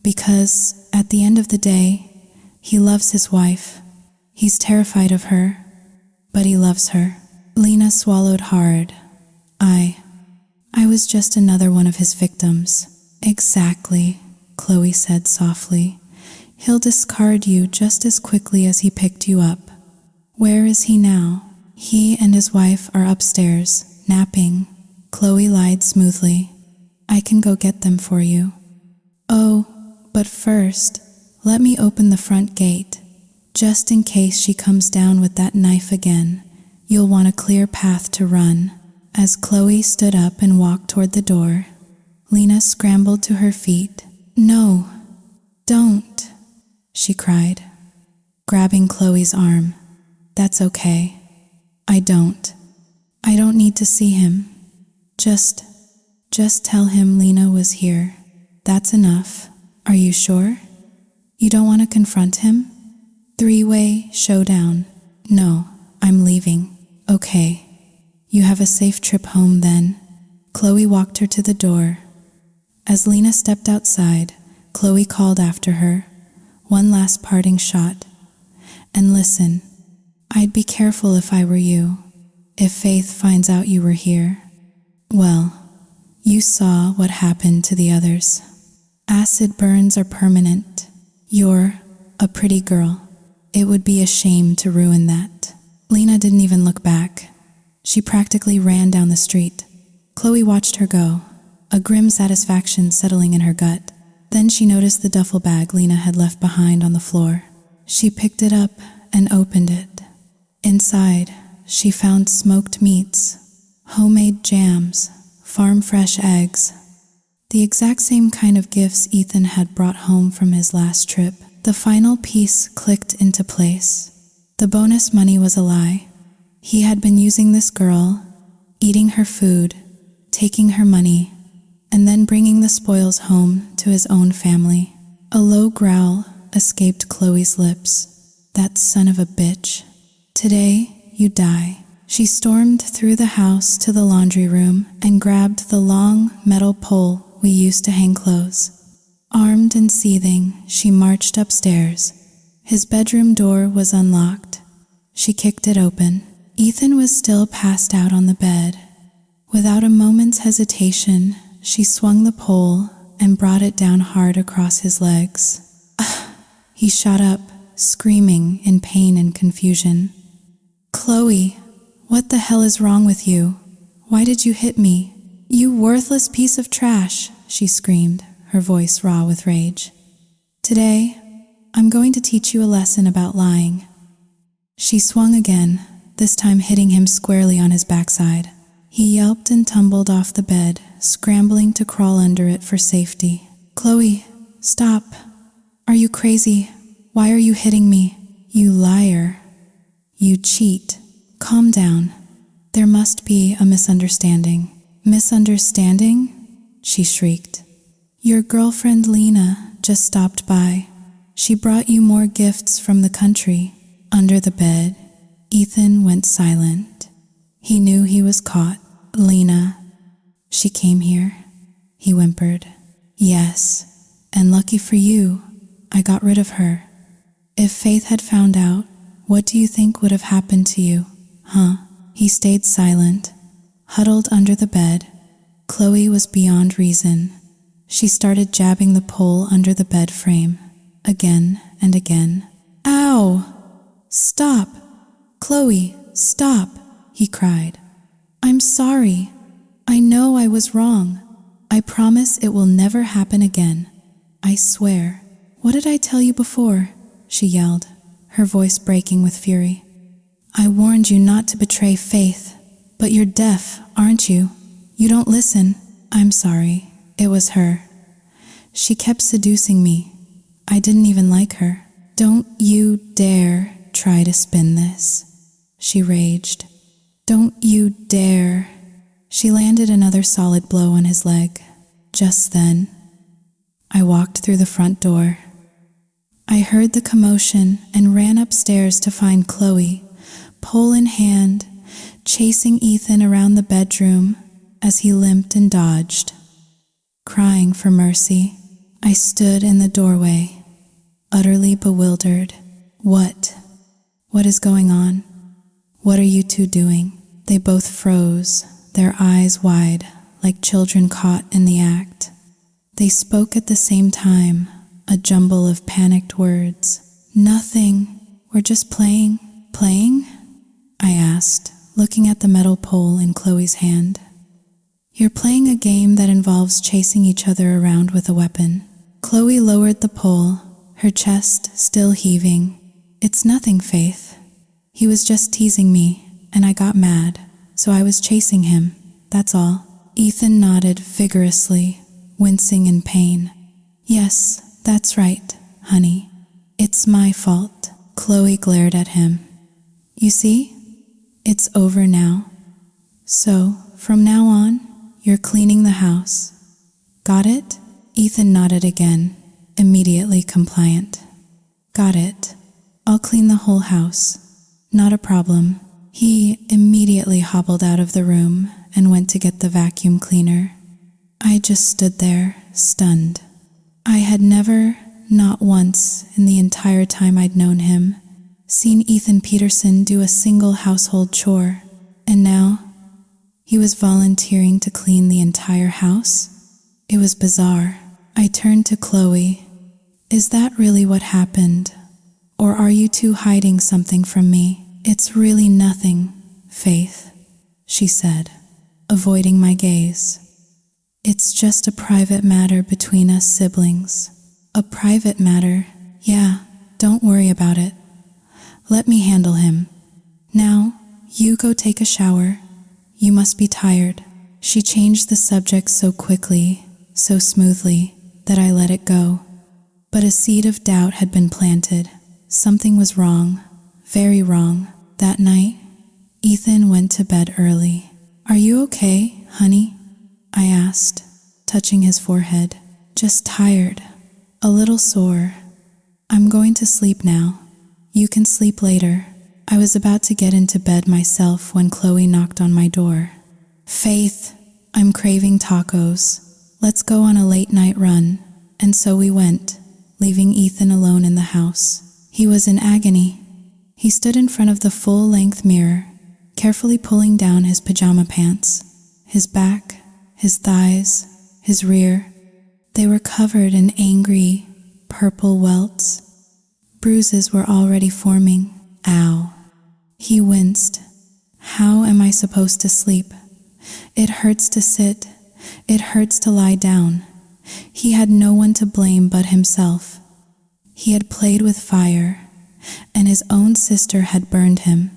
[SPEAKER 1] Because, at the end of the day, he loves his wife. He's terrified of her, but he loves her. Lena swallowed hard. I was just another one of his victims. Exactly, Chloe said softly. He'll discard you just as quickly as he picked you up. Where is he now? He and his wife are upstairs, napping. Chloe lied smoothly. I can go get them for you. Oh, but first, let me open the front gate. Just in case she comes down with that knife again, you'll want a clear path to run. As Chloe stood up and walked toward the door, Lena scrambled to her feet. No, don't, she cried, grabbing Chloe's arm. That's okay. I don't need to see him. Just Just tell him Lena was here. That's enough. Are you sure? You don't want to confront him? Three-way showdown. No, I'm leaving. Okay. You have a safe trip home then. Chloe walked her to the door. As Lena stepped outside, Chloe called after her, one last parting shot. And listen, I'd be careful if I were you. If Faith finds out you were here, well, you saw what happened to the others. Acid burns are permanent. You're a pretty girl. It would be a shame to ruin that. Lena didn't even look back. She practically ran down the street. Chloe watched her go, a grim satisfaction settling in her gut. Then she noticed the duffel bag Lena had left behind on the floor. She picked it up and opened it. Inside, she found smoked meats, homemade jams, farm-fresh eggs, the exact same kind of gifts Ethan had brought home from his last trip. The final piece clicked into place. The bonus money was a lie. He had been using this girl, eating her food, taking her money, and then bringing the spoils home to his own family. A low growl escaped Chloe's lips. That son of a bitch. Today, you die. She stormed through the house to the laundry room and grabbed the long metal pole we used to hang clothes. Armed and seething, she marched upstairs. His bedroom door was unlocked. She kicked it open. Ethan was still passed out on the bed. Without a moment's hesitation, she swung the pole and brought it down hard across his legs. He shot up, screaming in pain and confusion. Chloe, what the hell is wrong with you? Why did you hit me? You worthless piece of trash, she screamed, her voice raw with rage. Today, I'm going to teach you a lesson about lying. She swung again, this time hitting him squarely on his backside. He yelped and tumbled off the bed, scrambling to crawl under it for safety. Chloe, stop. Are you crazy? Why are you hitting me? You liar. You cheat. Calm down. There must be a misunderstanding. Misunderstanding? She shrieked. Your girlfriend Lena just stopped by. She brought you more gifts from the country. Under the bed, Ethan went silent. He knew he was caught. Lena, she came here, he whimpered. Yes, and lucky for you, I got rid of her. If Faith had found out, what do you think would have happened to you, huh? He stayed silent, huddled under the bed. Chloe was beyond reason. She started jabbing the pole under the bed frame, again and again. Ow! Stop! Chloe, stop! He cried. I'm sorry. I know I was wrong. I promise it will never happen again. I swear. What did I tell you before? She yelled, her voice breaking with fury. I warned you not to betray Faith, but you're deaf, aren't you? You don't listen. I'm sorry. It was her. She kept seducing me. I didn't even like her. Don't you dare try to spin this, she raged. Don't you dare. She landed another solid blow on his leg. Just then, I walked through the front door. I heard the commotion and ran upstairs to find Chloe, pole in hand, chasing Ethan around the bedroom as he limped and dodged. Crying for mercy, I stood in the doorway, utterly bewildered. What is going on? What are you two doing? They both froze, their eyes wide, like children caught in the act. They spoke at the same time, a jumble of panicked words. Nothing. We're just playing. Playing? I asked, looking at the metal pole in Chloe's hand. You're playing a game that involves chasing each other around with a weapon. Chloe lowered the pole, her chest still heaving. It's nothing, Faith. He was just teasing me, and I got mad, so I was chasing him, that's all. Ethan nodded vigorously, wincing in pain. Yes, that's right, honey. It's my fault. Chloe glared at him. You see? It's over now. So, from now on, You're cleaning the house. Got it? Ethan nodded again, immediately compliant. Got it. I'll clean the whole house. Not a problem. He immediately hobbled out of the room and went to get the vacuum cleaner. I just stood there, stunned. I had never, not once in the entire time I'd known him, seen Ethan Peterson do a single household chore, and now he was volunteering to clean the entire house? It was bizarre. I turned to Chloe. Is that really what happened? Or are you two hiding something from me? It's really nothing, Faith, she said, avoiding my gaze. It's just a private matter between us siblings. A private matter? Yeah, don't worry about it. Let me handle him. Now, you go take a shower. You must be tired. She changed the subject so quickly, so smoothly, that I let it go. But a seed of doubt had been planted. Something was wrong, very wrong. That night, Ethan went to bed early. Are you okay, honey? I asked, touching his forehead. Just tired, a little sore. I'm going to sleep now. You can sleep later. I was about to get into bed myself when Chloe knocked on my door. Faith, I'm craving tacos. Let's go on a late night run. And so we went, leaving Ethan alone in the house. He was in agony. He stood in front of the full-length mirror, carefully pulling down his pajama pants. His back, his thighs, his rear, they were covered in angry, purple welts. Bruises were already forming. Ow. He winced. How am I supposed to sleep? It hurts to sit. It hurts to lie down. He had no one to blame but himself. He had played with fire, and his own sister had burned him.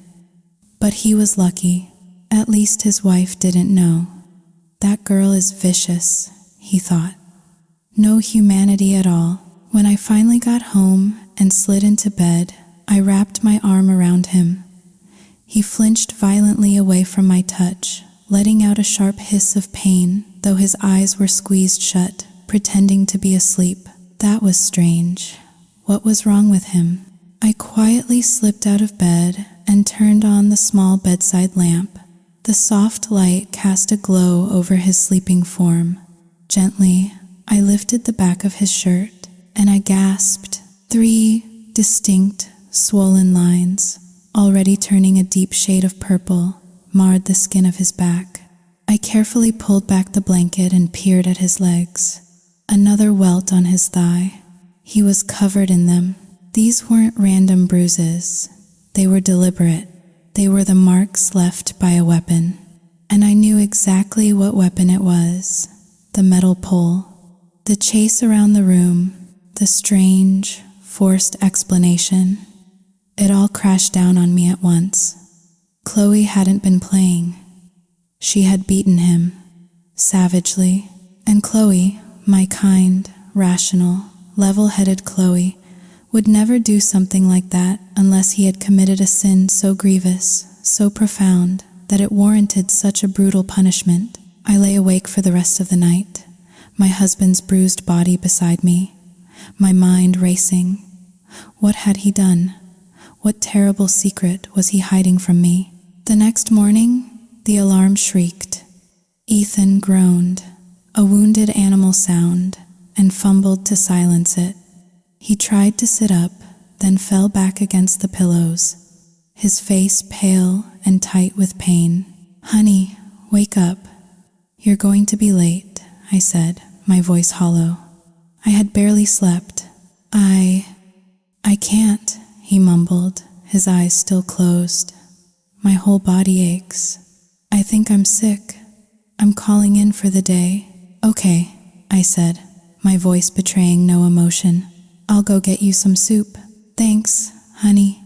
[SPEAKER 1] But he was lucky. At least his wife didn't know. That girl is vicious, he thought. No humanity at all. When I finally got home and slid into bed, I wrapped my arm around him. He flinched violently away from my touch, letting out a sharp hiss of pain, though his eyes were squeezed shut, pretending to be asleep. That was strange. What was wrong with him? I quietly slipped out of bed and turned on the small bedside lamp. The soft light cast a glow over his sleeping form. Gently, I lifted the back of his shirt, and I gasped. 3 distinct, swollen lines, already turning a deep shade of purple, marred the skin of his back. I carefully pulled back the blanket and peered at his legs. Another welt on his thigh. He was covered in them. These weren't random bruises. They were deliberate. They were the marks left by a weapon. And I knew exactly what weapon it was. The metal pole. The chase around the room. The strange, forced explanation. It all crashed down on me at once. Chloe hadn't been playing. She had beaten him, savagely. And Chloe, my kind, rational, level-headed Chloe, would never do something like that unless he had committed a sin so grievous, so profound, that it warranted such a brutal punishment. I lay awake for the rest of the night, my husband's bruised body beside me, my mind racing. What had he done? What terrible secret was he hiding from me? The next morning, the alarm shrieked. Ethan groaned, a wounded animal sound, and fumbled to silence it. He tried to sit up, then fell back against the pillows, his face pale and tight with pain. Honey, wake up. You're going to be late, I said, my voice hollow. I had barely slept. I can't, he mumbled, his eyes still closed. My whole body aches. I think I'm sick. I'm calling in for the day. Okay, I said, my voice betraying no emotion. I'll go get you some soup. Thanks, honey.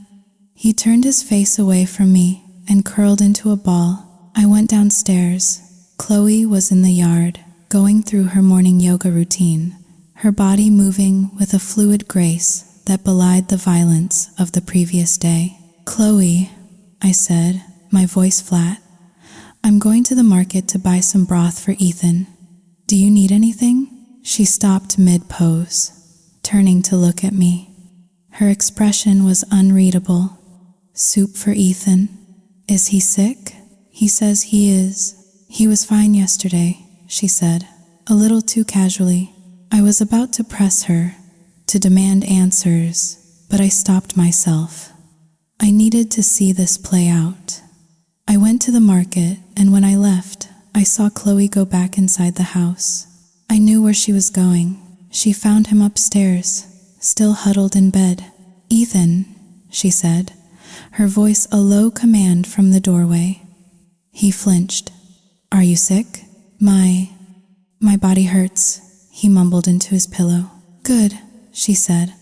[SPEAKER 1] He turned his face away from me and curled into a ball. I went downstairs. Chloe was in the yard, going through her morning yoga routine, her body moving with a fluid grace that belied the violence of the previous day. Chloe, I said, my voice flat, I'm going to the market to buy some broth for Ethan. Do you need anything? She stopped mid-pose, turning to look at me. Her expression was unreadable. Soup for Ethan. Is he sick? He says he is. He was fine yesterday, she said, a little too casually. I was about to press her, to demand answers, but I stopped myself. I needed to see this play out. I went to the market, and when I left, I saw Chloe go back inside the house. I knew where she was going. She found him upstairs, still huddled in bed. Ethan, she said, her voice a low command from the doorway. He flinched. Are you sick? My body hurts, he mumbled into his pillow. Good, she said.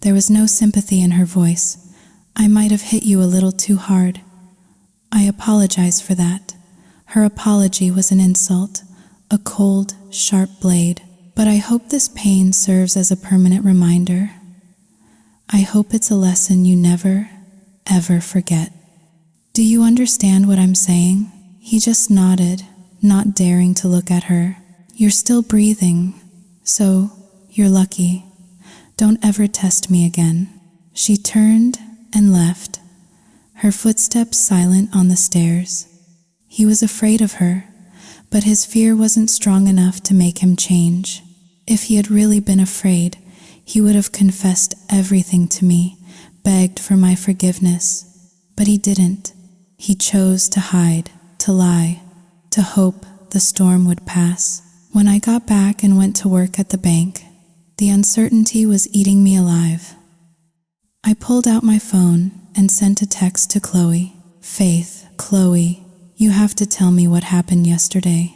[SPEAKER 1] There was no sympathy in her voice. I might have hit you a little too hard. I apologize for that. Her apology was an insult, a cold, sharp blade. But I hope this pain serves as a permanent reminder. I hope it's a lesson you never, ever forget. Do you understand what I'm saying? He just nodded, not daring to look at her. You're still breathing, so you're lucky. Don't ever test me again. She turned and left, her footsteps silent on the stairs. He was afraid of her, but his fear wasn't strong enough to make him change. If he had really been afraid, he would have confessed everything to me, begged for my forgiveness. But he didn't. He chose to hide, to lie, to hope the storm would pass. When I got back and went to work at the bank, the uncertainty was eating me alive. I pulled out my phone and sent a text to Chloe. Faith, Chloe, you have to tell me what happened yesterday.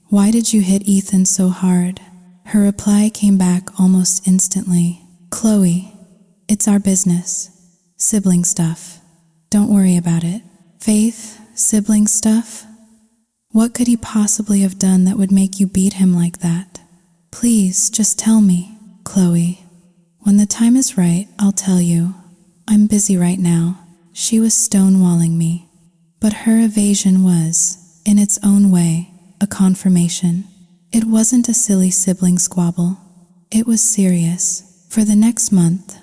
[SPEAKER 1] Why did you hit Ethan so hard? Her reply came back almost instantly. Chloe, it's our business. Sibling stuff. Don't worry about it. Faith, sibling stuff? What could he possibly have done that would make you beat him like that? Please, just tell me, Chloe. When the time is right, I'll tell you. I'm busy right now. She was stonewalling me. But her evasion was, in its own way, a confirmation. It wasn't a silly sibling squabble. It was serious. For the next month,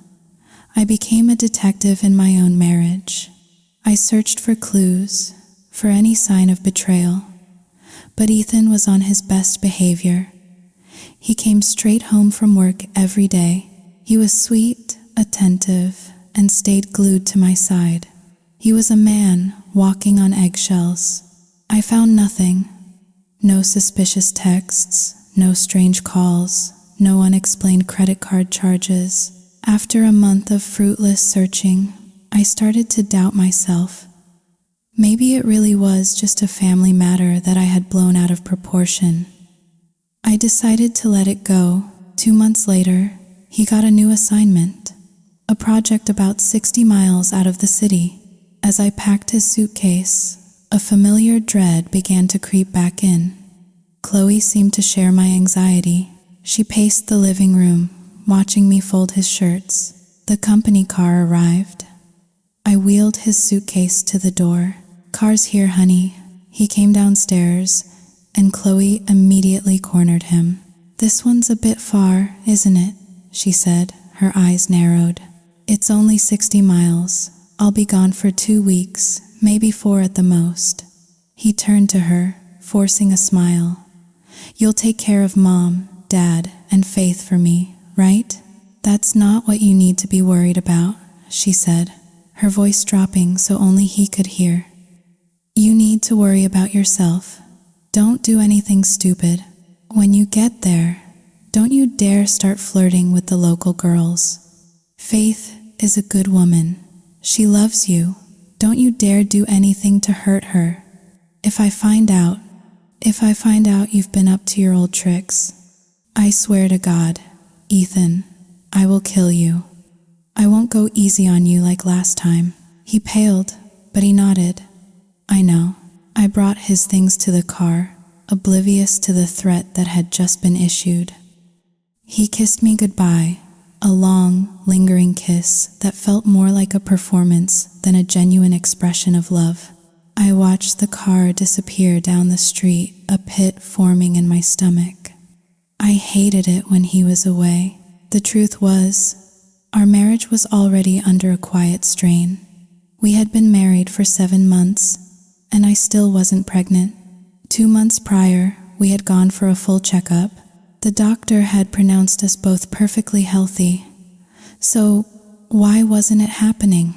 [SPEAKER 1] I became a detective in my own marriage. I searched for clues, for any sign of betrayal. But Ethan was on his best behavior. He came straight home from work every day. He was sweet, attentive, and stayed glued to my side. He was a man walking on eggshells. I found nothing. No suspicious texts, no strange calls, no unexplained credit card charges. After a month of fruitless searching, I started to doubt myself. Maybe it really was just a family matter that I had blown out of proportion. I decided to let it go. 2 months later, he got a new assignment, a project about 60 miles out of the city. As I packed his suitcase, a familiar dread began to creep back in. Chloe seemed to share my anxiety. She paced the living room, watching me fold his shirts. The company car arrived. I wheeled his suitcase to the door. Car's here, honey. He came downstairs, and Chloe immediately cornered him. This one's a bit far, isn't it? She said, her eyes narrowed. It's only 60 miles. I'll be gone for 2 weeks, maybe 4 at the most. He turned to her, forcing a smile. You'll take care of Mom, Dad, and Faith for me, right? That's not what you need to be worried about, she said, her voice dropping so only he could hear. You need to worry about yourself. Don't do anything stupid. When you get there, don't you dare start flirting with the local girls. Faith is a good woman. She loves you. Don't you dare do anything to hurt her. If I find out you've been up to your old tricks, I swear to God, Ethan, I will kill you. I won't go easy on you like last time. He paled, but he nodded. I know. I brought his things to the car, oblivious to the threat that had just been issued. He kissed me goodbye, a long, lingering kiss that felt more like a performance than a genuine expression of love. I watched the car disappear down the street, a pit forming in my stomach. I hated it when he was away. The truth was, our marriage was already under a quiet strain. We had been married for 7 months, and I still wasn't pregnant. 2 months prior, we had gone for a full checkup. The doctor had pronounced us both perfectly healthy. So, why wasn't it happening?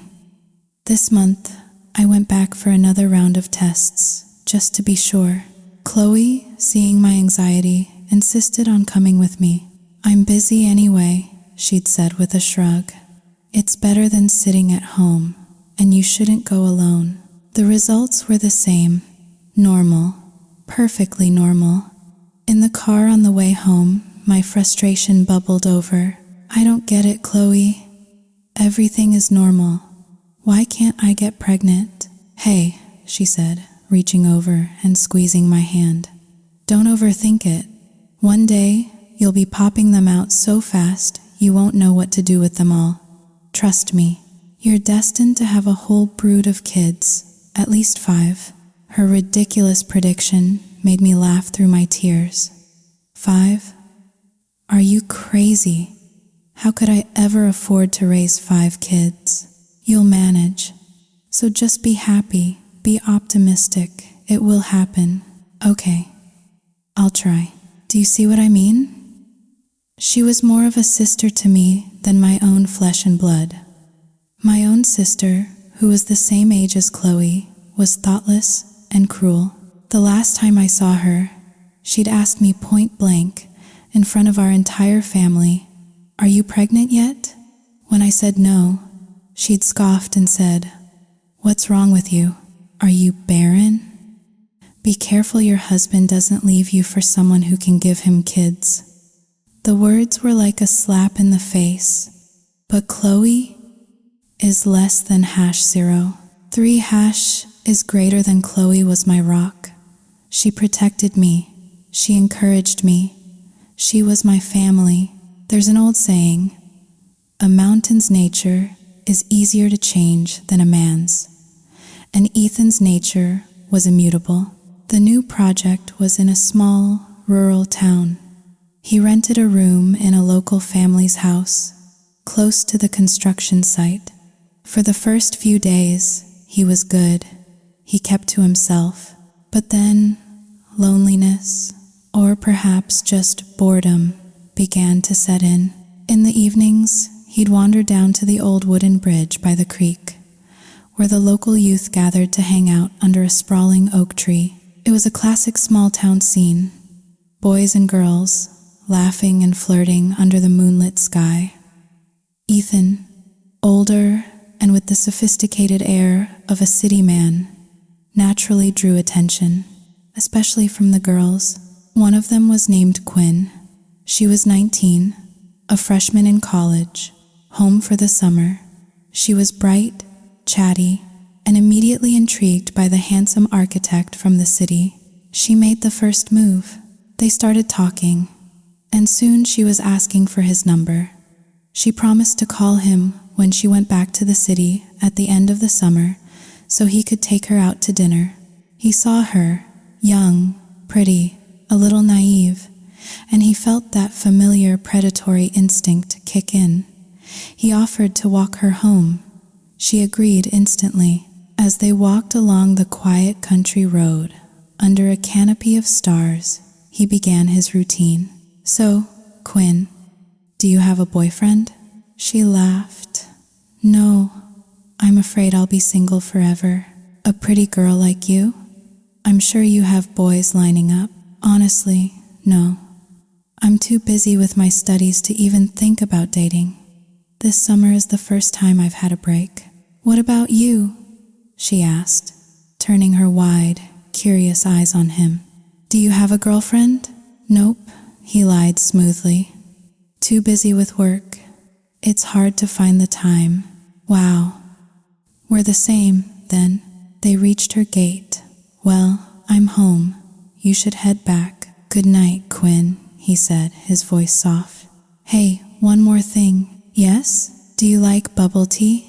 [SPEAKER 1] This month, I went back for another round of tests, just to be sure. Chloe, seeing my anxiety, insisted on coming with me. "I'm busy anyway," she'd said with a shrug. "It's better than sitting at home, and you shouldn't go alone." The results were the same. Normal. Perfectly normal. In the car on the way home, my frustration bubbled over. "I don't get it, Chloe. Everything is normal. Why can't I get pregnant?" "Hey," she said, reaching over and squeezing my hand. "Don't overthink it. One day, you'll be popping them out so fast, you won't know what to do with them all. Trust me, you're destined to have a whole brood of kids, at least 5. Her ridiculous prediction made me laugh through my tears. 5? Are you crazy? How could I ever afford to raise 5 kids? You'll manage. So just be happy, be optimistic. It will happen. Okay, I'll try. Do you see what I mean? She was more of a sister to me than my own flesh and blood. My own sister, who was the same age as Chloe, was thoughtless and cruel. The last time I saw her, she'd asked me point blank, in front of our entire family, "Are you pregnant yet?" When I said no, she'd scoffed and said, "What's wrong with you? Are you barren? Be careful your husband doesn't leave you for someone who can give him kids." The words were like a slap in the face. But Chloe is less than #0. 3 is greater than Chloe was my rock. She protected me. She encouraged me. She was my family. There's an old saying, "A mountain's nature is easier to change than a man's." And Ethan's nature was immutable. The new project was in a small, rural town. He rented a room in a local family's house, close to the construction site. For the first few days, he was good. He kept to himself. But then, loneliness, or perhaps just boredom, began to set in. In the evenings, he'd wander down to the old wooden bridge by the creek, where the local youth gathered to hang out under a sprawling oak tree. It was a classic small-town scene. Boys and girls, laughing and flirting under the moonlit sky. Ethan, older and with the sophisticated air of a city man, naturally drew attention, especially from the girls. One of them was named Quinn. She was 19, a freshman in college, home for the summer. She was bright, chatty, and immediately intrigued by the handsome architect from the city. She made the first move. They started talking, and soon she was asking for his number. She promised to call him when she went back to the city at the end of the summer so he could take her out to dinner. He saw her, young, pretty, a little naive, and he felt that familiar predatory instinct kick in. He offered to walk her home. She agreed instantly. As they walked along the quiet country road, under a canopy of stars, he began his routine. "So, Quinn, do you have a boyfriend?" She laughed. "No, I'm afraid I'll be single forever. A pretty girl like you? I'm sure you have boys lining up." "Honestly, no. I'm too busy with my studies to even think about dating. This summer is the first time I've had a break." "What about you?" she asked, turning her wide, curious eyes on him. "Do you have a girlfriend?" "Nope," he lied smoothly. "Too busy with work. It's hard to find the time." "Wow. We're the same, then." They reached her gate. "Well, I'm home. You should head back." "Good night, Quinn," he said, his voice soft. "Hey, one more thing." "Yes? Do you like bubble tea?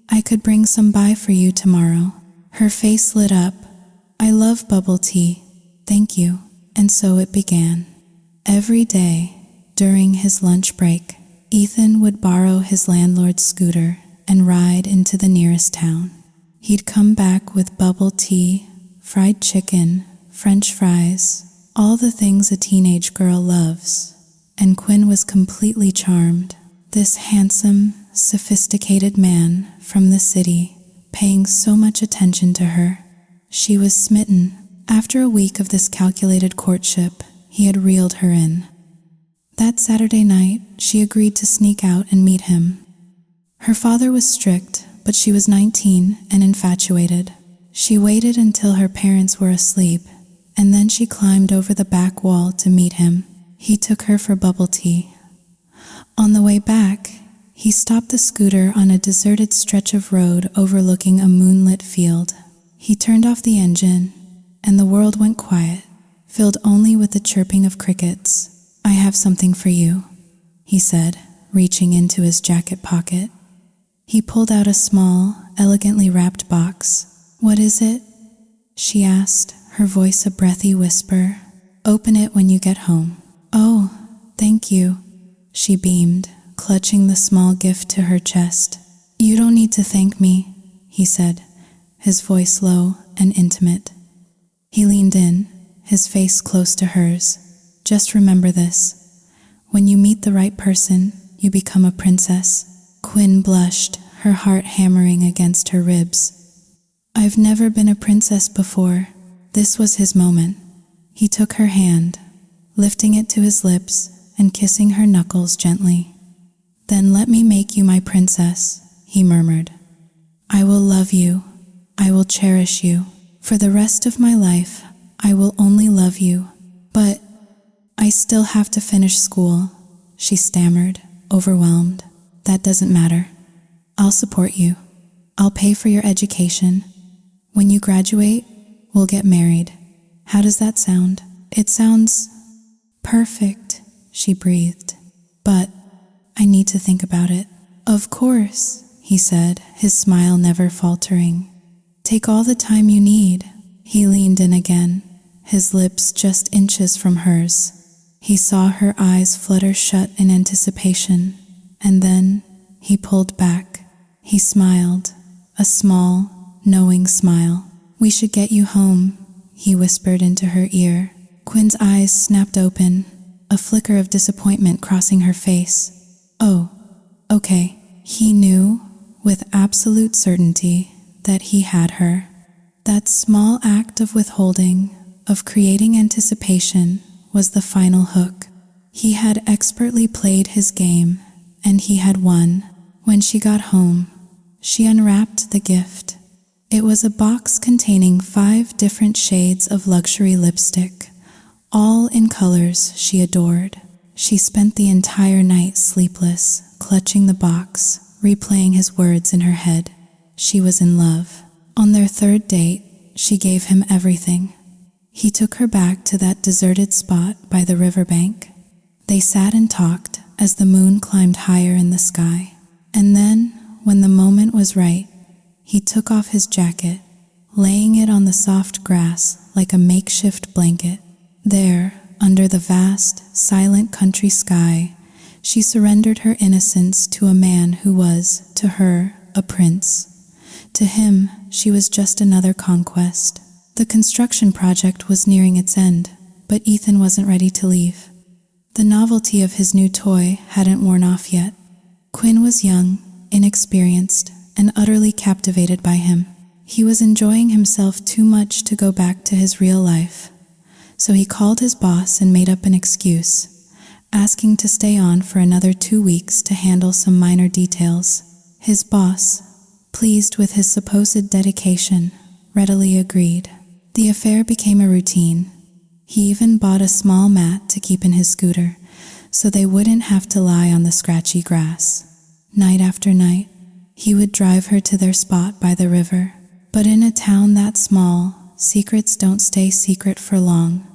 [SPEAKER 1] I could bring some by for you tomorrow." Her face lit up, I love bubble tea. Thank you. And so it began. Every day, during his lunch break, Ethan would borrow his landlord's scooter and ride into the nearest town. He'd come back with bubble tea, fried chicken, French fries, all the things a teenage girl loves. And Quinn was completely charmed. This handsome, sophisticated man from the city, paying so much attention to her. She was smitten. After a week of this calculated courtship, he had reeled her in. That Saturday night, she agreed to sneak out and meet him. Her father was strict, but she was 19 and infatuated. She waited until her parents were asleep, and then she climbed over the back wall to meet him. He took her for bubble tea. On the way back, he stopped the scooter on a deserted stretch of road overlooking a moonlit field. He turned off the engine, and the world went quiet, filled only with the chirping of crickets. "I have something for you," he said, reaching into his jacket pocket. He pulled out a small, elegantly wrapped box. "What is it?" she asked, her voice a breathy whisper. "Open it when you get home." "Oh, thank you," she beamed, clutching the small gift to her chest. "You don't need to thank me," he said, his voice low and intimate. He leaned in, his face close to hers. "Just remember this. When you meet the right person, you become a princess." Quinn blushed, her heart hammering against her ribs. "I've never been a princess before." This was his moment. He took her hand, lifting it to his lips and kissing her knuckles gently. "Then let me make you my princess," he murmured. "I will love you. I will cherish you. For the rest of my life, I will only love you. But I still have to finish school," she stammered, overwhelmed. "That doesn't matter. I'll support you. I'll pay for your education. When you graduate, we'll get married. How does that sound?" "It sounds perfect," she breathed. "But I need to think about it." "Of course," he said, his smile never faltering. "Take all the time you need." He leaned in again, his lips just inches from hers. He saw her eyes flutter shut in anticipation, and then he pulled back. He smiled, a small, knowing smile. "We should get you home," he whispered into her ear. Quinn's eyes snapped open, a flicker of disappointment crossing her face. "Oh, okay." He knew, with absolute certainty, that he had her. That small act of withholding, of creating anticipation, was the final hook. He had expertly played his game, and he had won. When she got home, she unwrapped the gift. It was a box containing 5 different shades of luxury lipstick, all in colors she adored. She spent the entire night sleepless, clutching the box, replaying his words in her head. She was in love. On their 3rd date, she gave him everything. He took her back to that deserted spot by the riverbank. They sat and talked as the moon climbed higher in the sky. And then, when the moment was right, he took off his jacket, laying it on the soft grass like a makeshift blanket. There, under the vast, silent country sky, she surrendered her innocence to a man who was, to her, a prince. To him, she was just another conquest. The construction project was nearing its end, but Ethan wasn't ready to leave. The novelty of his new toy hadn't worn off yet. Quinn was young, inexperienced, and utterly captivated by him. He was enjoying himself too much to go back to his real life. So he called his boss and made up an excuse, asking to stay on for another 2 weeks to handle some minor details. His boss, pleased with his supposed dedication, readily agreed. The affair became a routine. He even bought a small mat to keep in his scooter, so they wouldn't have to lie on the scratchy grass. Night after night, he would drive her to their spot by the river. But in a town that small, secrets don't stay secret for long.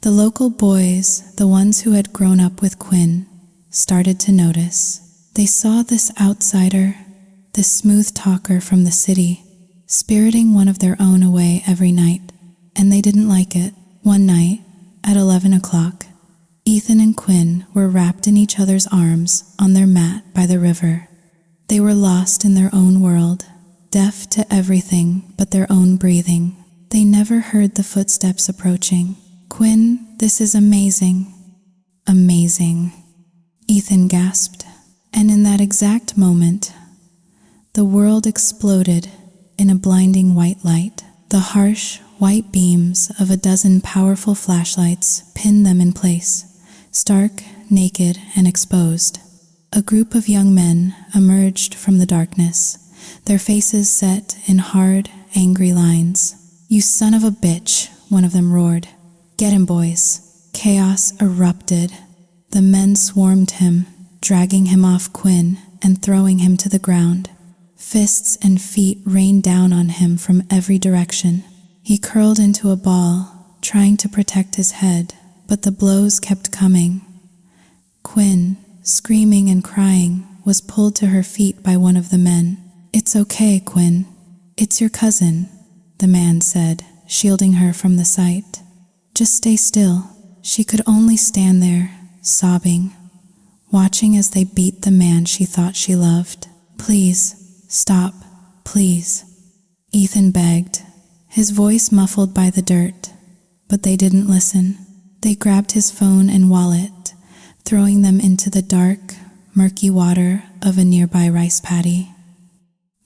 [SPEAKER 1] The local boys, the ones who had grown up with Quinn, started to notice. They saw this outsider, this smooth talker from the city, spiriting one of their own away every night. and they didn't like it. One night, at 11 o'clock, Ethan and Quinn were wrapped in each other's arms on their mat by the river. They were lost in their own world, deaf to everything but their own breathing. They never heard the footsteps approaching. "Quinn, this is amazing." "Amazing," Ethan gasped. And in that exact moment, the world exploded in a blinding white light. The harsh, white beams of a dozen powerful flashlights pinned them in place, stark, naked, and exposed. A group of young men emerged from the darkness, their faces set in hard, angry lines. "You son of a bitch," one of them roared. "Get him, boys." Chaos erupted. The men swarmed him, dragging him off Quinn and throwing him to the ground. Fists and feet rained down on him from every direction. He curled into a ball, trying to protect his head, but the blows kept coming. Quinn, screaming and crying, was pulled to her feet by one of the men. "It's okay, Quinn. It's your cousin," the man said, shielding her from the sight. "Just stay still." She could only stand there, sobbing, watching as they beat the man she thought she loved. "Please, stop, please," Ethan begged, his voice muffled by the dirt. But they didn't listen. They grabbed his phone and wallet, throwing them into the dark, murky water of a nearby rice paddy.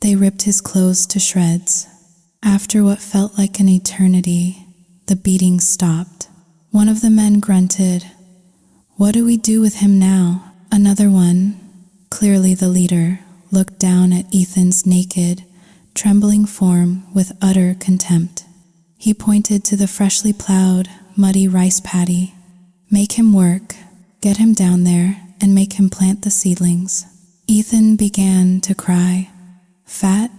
[SPEAKER 1] They ripped his clothes to shreds. After what felt like an eternity, the beating stopped. One of the men grunted, "What do we do with him now?" Another one, clearly the leader, looked down at Ethan's naked, trembling form with utter contempt. He pointed to the freshly plowed, muddy rice paddy. "Make him work, get him down there, and make him plant the seedlings." Ethan began to cry, fat,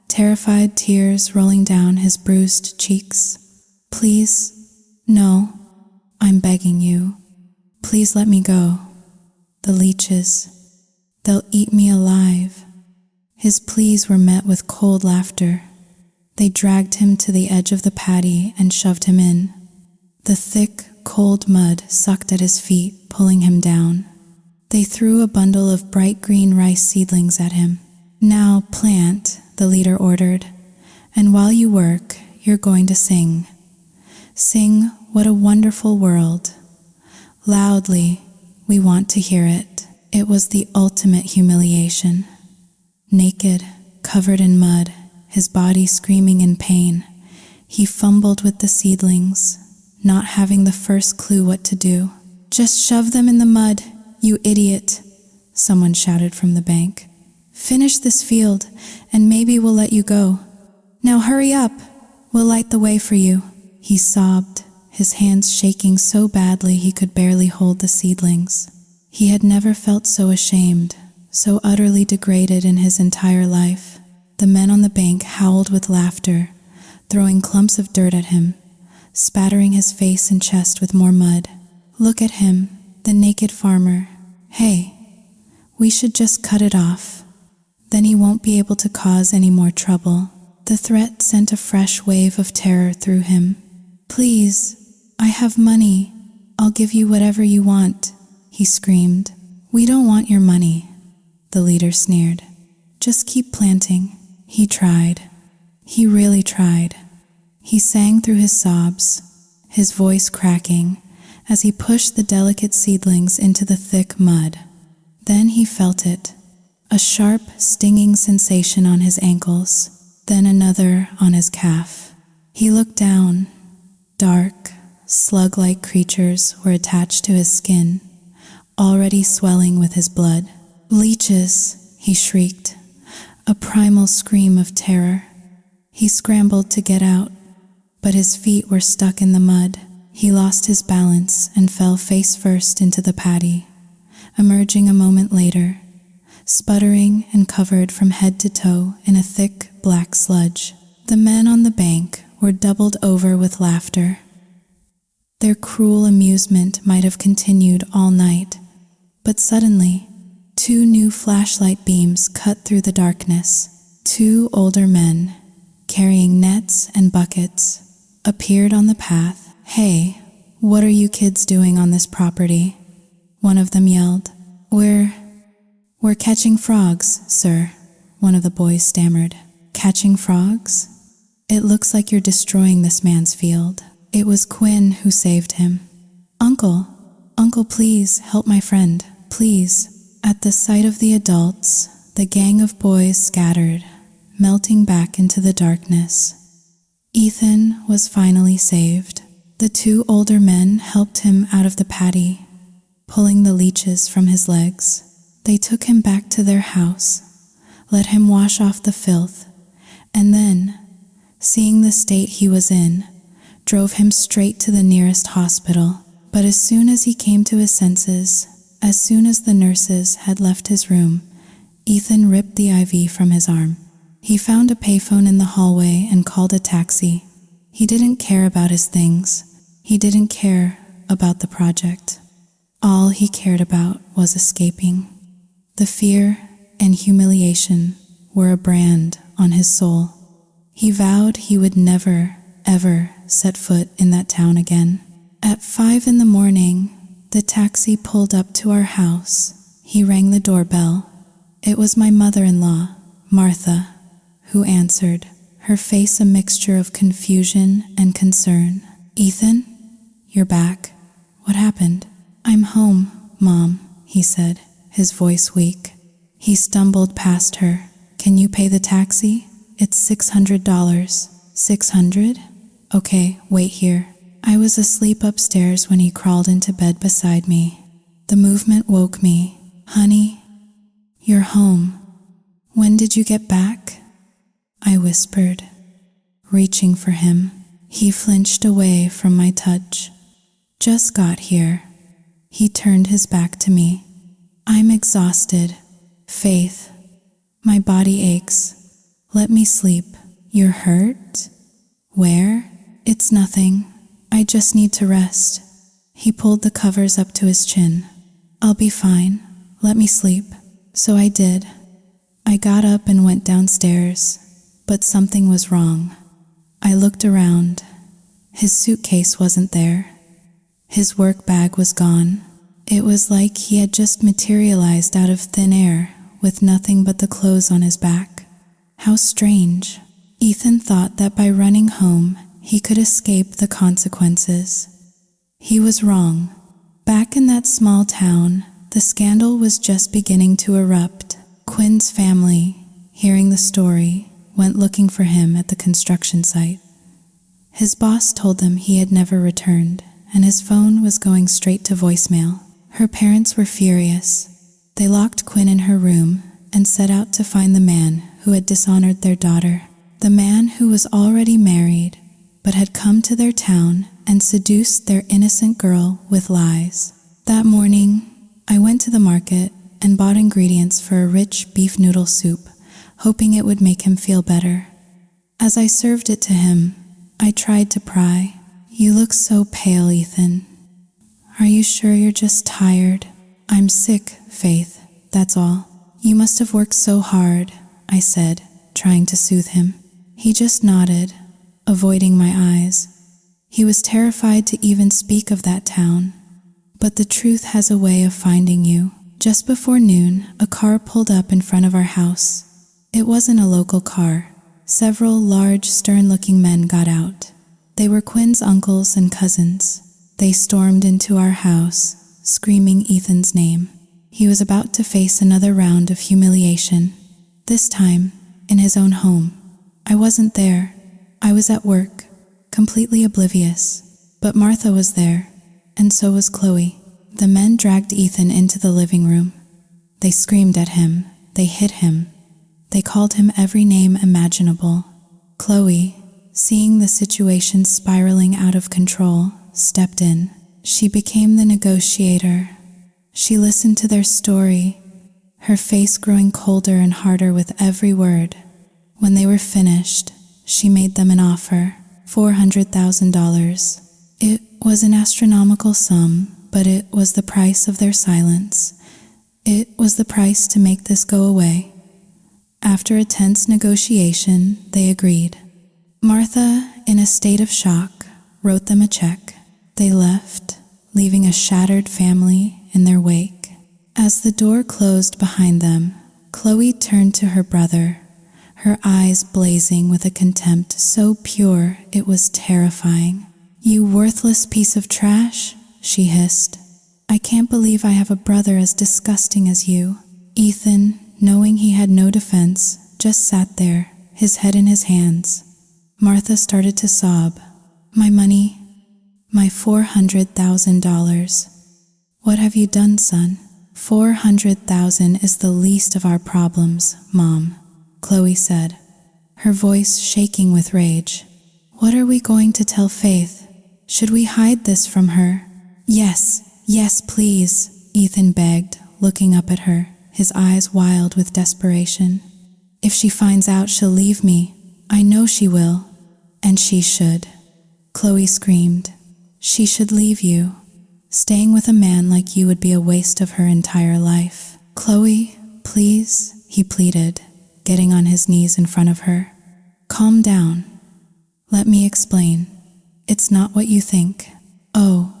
[SPEAKER 1] terrified tears rolling down his bruised cheeks. "Please, no, I'm begging you. Please let me go. The leeches, they'll eat me alive." His pleas were met with cold laughter. They dragged him to the edge of the paddy and shoved him in. The thick, cold mud sucked at his feet, pulling him down. They threw a bundle of bright green rice seedlings at him. "Now plant," the leader ordered, "and while you work, you're going to sing. Sing, 'What a wonderful world.' Loudly, we want to hear it." It was the ultimate humiliation. Naked, covered in mud, his body screaming in pain, he fumbled with the seedlings, not having the first clue what to do. "Just shove them in the mud, you idiot," someone shouted from the bank. "Finish this field, and maybe we'll let you go. Now hurry up, we'll light the way for you." He sobbed, his hands shaking so badly he could barely hold the seedlings. He had never felt so ashamed, so utterly degraded in his entire life. The men on the bank howled with laughter, throwing clumps of dirt at him, spattering his face and chest with more mud. "Look at him, the naked farmer. Hey, we should just cut it off. Then he won't be able to cause any more trouble." The threat sent a fresh wave of terror through him. "Please, I have money. I'll give you whatever you want," he screamed. "We don't want your money," the leader sneered. "Just keep planting." He tried. He really tried. He sang through his sobs, his voice cracking, as he pushed the delicate seedlings into the thick mud. Then he felt it, a sharp, stinging sensation on his ankles, then another on his calf. He looked down. Dark, slug-like creatures were attached to his skin, already swelling with his blood. "Leeches!" he shrieked, a primal scream of terror. He scrambled to get out, but his feet were stuck in the mud. He lost his balance and fell face first into the paddy, emerging a moment later, sputtering and covered from head to toe in a thick black sludge. The men on the bank were doubled over with laughter. Their cruel amusement might have continued all night, but suddenly, 2 new flashlight beams cut through the darkness. 2 older men, carrying nets and buckets, appeared on the path. "Hey, what are you kids doing on this property?" one of them yelled. We're catching frogs, sir," one of the boys stammered. "Catching frogs? It looks like you're destroying this man's field." It was Quinn who saved him. Uncle, please help my friend, please." At the sight of the adults, the gang of boys scattered, melting back into the darkness. Ethan was finally saved. The two older men helped him out of the paddy, pulling the leeches from his legs. They took him back to their house, let him wash off the filth, and then, seeing the state he was in, drove him straight to the nearest hospital. But as soon as he came to his senses, as soon as the nurses had left his room, Ethan ripped the IV from his arm. He found a payphone in the hallway and called a taxi. He didn't care about his things. He didn't care about the project. All he cared about was escaping. The fear and humiliation were a brand on his soul. He vowed he would never, ever set foot in that town again. At 5 a.m, the taxi pulled up to our house. He rang the doorbell. It was my mother-in-law, Martha, who answered, her face a mixture of confusion and concern. "Ethan, you're back. What happened?" "I'm home, Mom," he said, his voice weak. He stumbled past her. "Can you pay the taxi? It's $600. $600? Okay, wait here." I was asleep upstairs when he crawled into bed beside me. The movement woke me. "Honey, you're home. When did you get back?" I whispered, reaching for him. He flinched away from my touch. "Just got here." He turned his back to me. "I'm exhausted. Faith, my body aches. Let me sleep." "You're hurt? Where?" "It's nothing. I just need to rest." He pulled the covers up to his chin. "I'll be fine. Let me sleep." So I did. I got up and went downstairs, but something was wrong. I looked around. His suitcase wasn't there. His work bag was gone. It was like he had just materialized out of thin air with nothing but the clothes on his back. How strange. Ethan thought that by running home, he could escape the consequences. He was wrong. Back in that small town, the scandal was just beginning to erupt. Quinn's family, hearing the story, went looking for him at the construction site. His boss told them he had never returned, and his phone was going straight to voicemail. Her parents were furious. They locked Quinn in her room and set out to find the man who had dishonored their daughter. The man who was already married, but had come to their town and seduced their innocent girl with lies. That morning, I went to the market and bought ingredients for a rich beef noodle soup, hoping it would make him feel better. As I served it to him, I tried to pry. "You look so pale, Ethan. Are you sure you're just tired?" "I'm sick, Faith, that's all." "You must have worked so hard," I said, trying to soothe him. He just nodded, avoiding my eyes. He was terrified to even speak of that town. But the truth has a way of finding you. Just before noon, a car pulled up in front of our house. It wasn't a local car. Several large, stern-looking men got out. They were Quinn's uncles and cousins. They stormed into our house, screaming Ethan's name. He was about to face another round of humiliation, this time in his own home. I wasn't there. I was at work, completely oblivious. But Martha was there, and so was Chloe. The men dragged Ethan into the living room. They screamed at him. They hit him. They called him every name imaginable. Chloe, seeing the situation spiraling out of control, stepped in. She became the negotiator. She listened to their story, her face growing colder and harder with every word. When they were finished, she made them an offer, $400,000. It was an astronomical sum, but it was the price of their silence. It was the price to make this go away. After a tense negotiation, they agreed. Martha, in a state of shock, wrote them a check. They left, leaving a shattered family in their wake. As the door closed behind them, Chloe turned to her brother, her eyes blazing with a contempt so pure it was terrifying. "You worthless piece of trash," she hissed. "I can't believe I have a brother as disgusting as you." Ethan, knowing he had no defense, just sat there, his head in his hands. Martha started to sob. "My money, my $400,000. What have you done, son?" $400,000 is the least of our problems, Mom," Chloe said, her voice shaking with rage. "What are we going to tell Faith? Should we hide this from her?" Yes, please," Ethan begged, looking up at her, his eyes wild with desperation. "If she finds out, she'll leave me. I know she will. And she should." Chloe screamed. "She should leave you. Staying with a man like you would be a waste of her entire life." "Chloe, please," he pleaded, getting on his knees in front of her. "Calm down. Let me explain. It's not what you think." "Oh,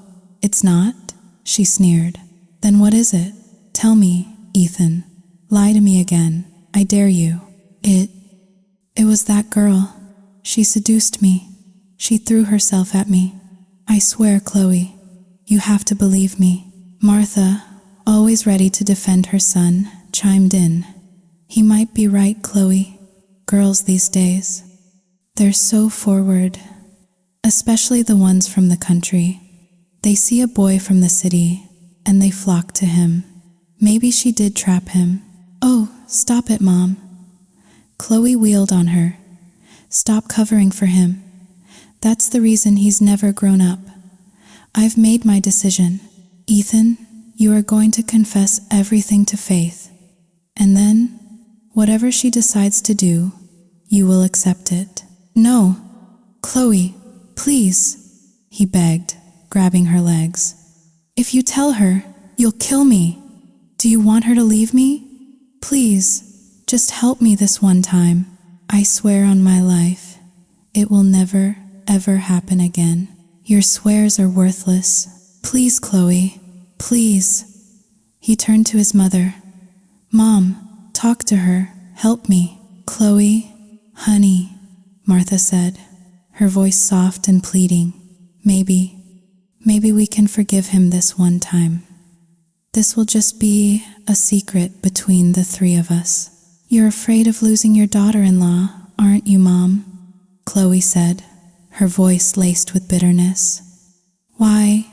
[SPEAKER 1] it's not?" she sneered. "Then what is it? Tell me, Ethan. Lie to me again. I dare you." It was that girl. She seduced me. She threw herself at me. I swear, Chloe, you have to believe me." Martha, always ready to defend her son, chimed in. "He might be right, Chloe. Girls these days, they're so forward, especially the ones from the country. They see a boy from the city, and they flock to him. Maybe she did trap him." "Oh, stop it, Mom." Chloe wheeled on her. "Stop covering for him. That's the reason he's never grown up. I've made my decision. Ethan, you are going to confess everything to Faith. And then, whatever she decides to do, you will accept it." "No, Chloe, please," he begged, grabbing her legs. "If you tell her, you'll kill me. Do you want her to leave me? Please, just help me this one time. I swear on my life, it will never, ever happen again. Your swears are worthless. Please, Chloe, please." He turned to his mother. "Mom, talk to her. Help me." "Chloe, honey," Martha said, her voice soft and pleading. Maybe we can forgive him this one time. This will just be a secret between the three of us." "You're afraid of losing your daughter-in-law, aren't you, Mom?" Chloe said, her voice laced with bitterness. Why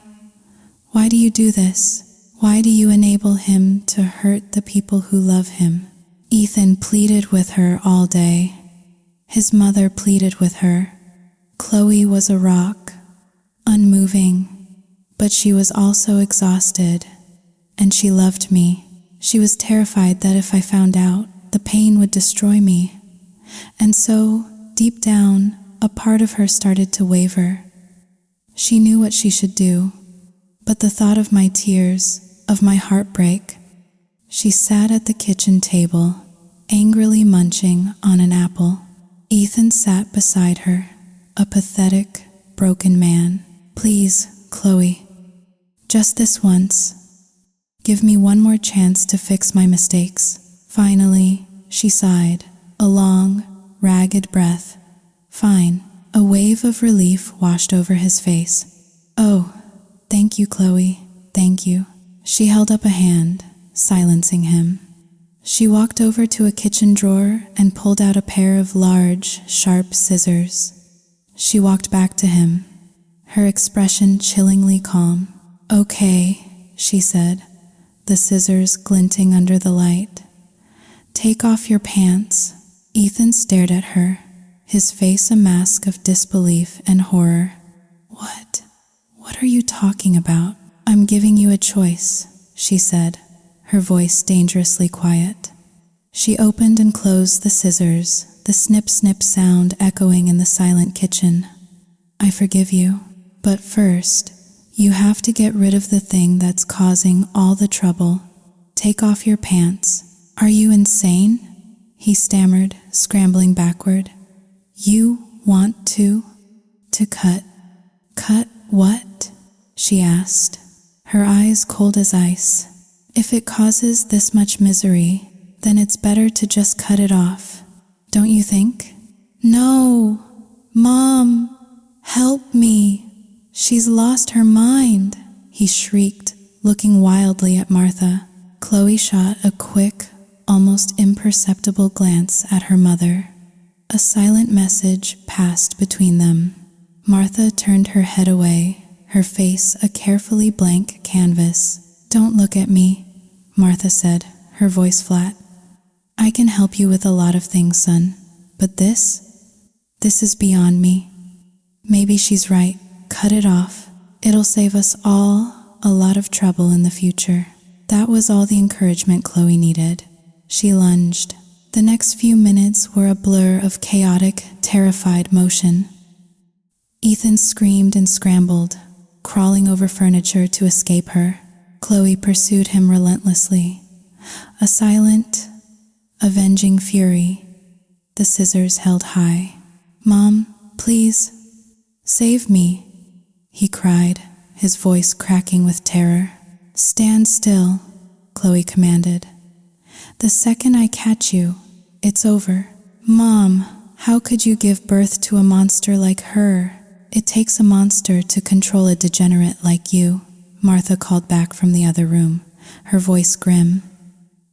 [SPEAKER 1] do you do this? Why do you enable him to hurt the people who love him?" Ethan pleaded with her all day. His mother pleaded with her. Chloe was a rock, unmoving, but she was also exhausted, and she loved me. She was terrified that if I found out, the pain would destroy me. And so, deep down, a part of her started to waver. She knew what she should do, but the thought of my tears, of my heartbreak. She sat at the kitchen table, angrily munching on an apple. Ethan sat beside her, a pathetic, broken man. "Please, Chloe, just this once. Give me one more chance to fix my mistakes." Finally, she sighed, a long, ragged breath. "Fine." A wave of relief washed over his face. "Oh, thank you, Chloe, thank you." She held up a hand, silencing him. She walked over to a kitchen drawer and pulled out a pair of large, sharp scissors. She walked back to him, her expression chillingly calm. "Okay," she said, the scissors glinting under the light. "Take off your pants." Ethan stared at her, his face a mask of disbelief and horror. What are you talking about?" "I'm giving you a choice," she said, her voice dangerously quiet. She opened and closed the scissors, the snip-snip sound echoing in the silent kitchen. "I forgive you, but first, you have to get rid of the thing that's causing all the trouble. Take off your pants." "Are you insane?" he stammered, scrambling backward. "You want to Cut what? She asked, her eyes cold as ice. If it causes this much misery, then it's better to just cut it off, don't you think? No! Mom! Help me! She's lost her mind! He shrieked, looking wildly at Martha. Chloe shot a quick, almost imperceptible glance at her mother. A silent message passed between them. Martha turned her head away, her face a carefully blank canvas. Don't look at me, Martha said, her voice flat. I can help you with a lot of things, son, but this is beyond me. Maybe she's right. Cut it off. It'll save us all a lot of trouble in the future. That was all the encouragement Chloe needed. She lunged. The next few minutes were a blur of chaotic, terrified motion. Ethan screamed and scrambled, crawling over furniture to escape her. Chloe pursued him relentlessly. A silent, avenging fury, the scissors held high. Mom, please, save me, he cried, his voice cracking with terror. Stand still, Chloe commanded. The second I catch you, it's over. Mom, how could you give birth to a monster like her? It takes a monster to control a degenerate like you, Martha called back from the other room, her voice grim.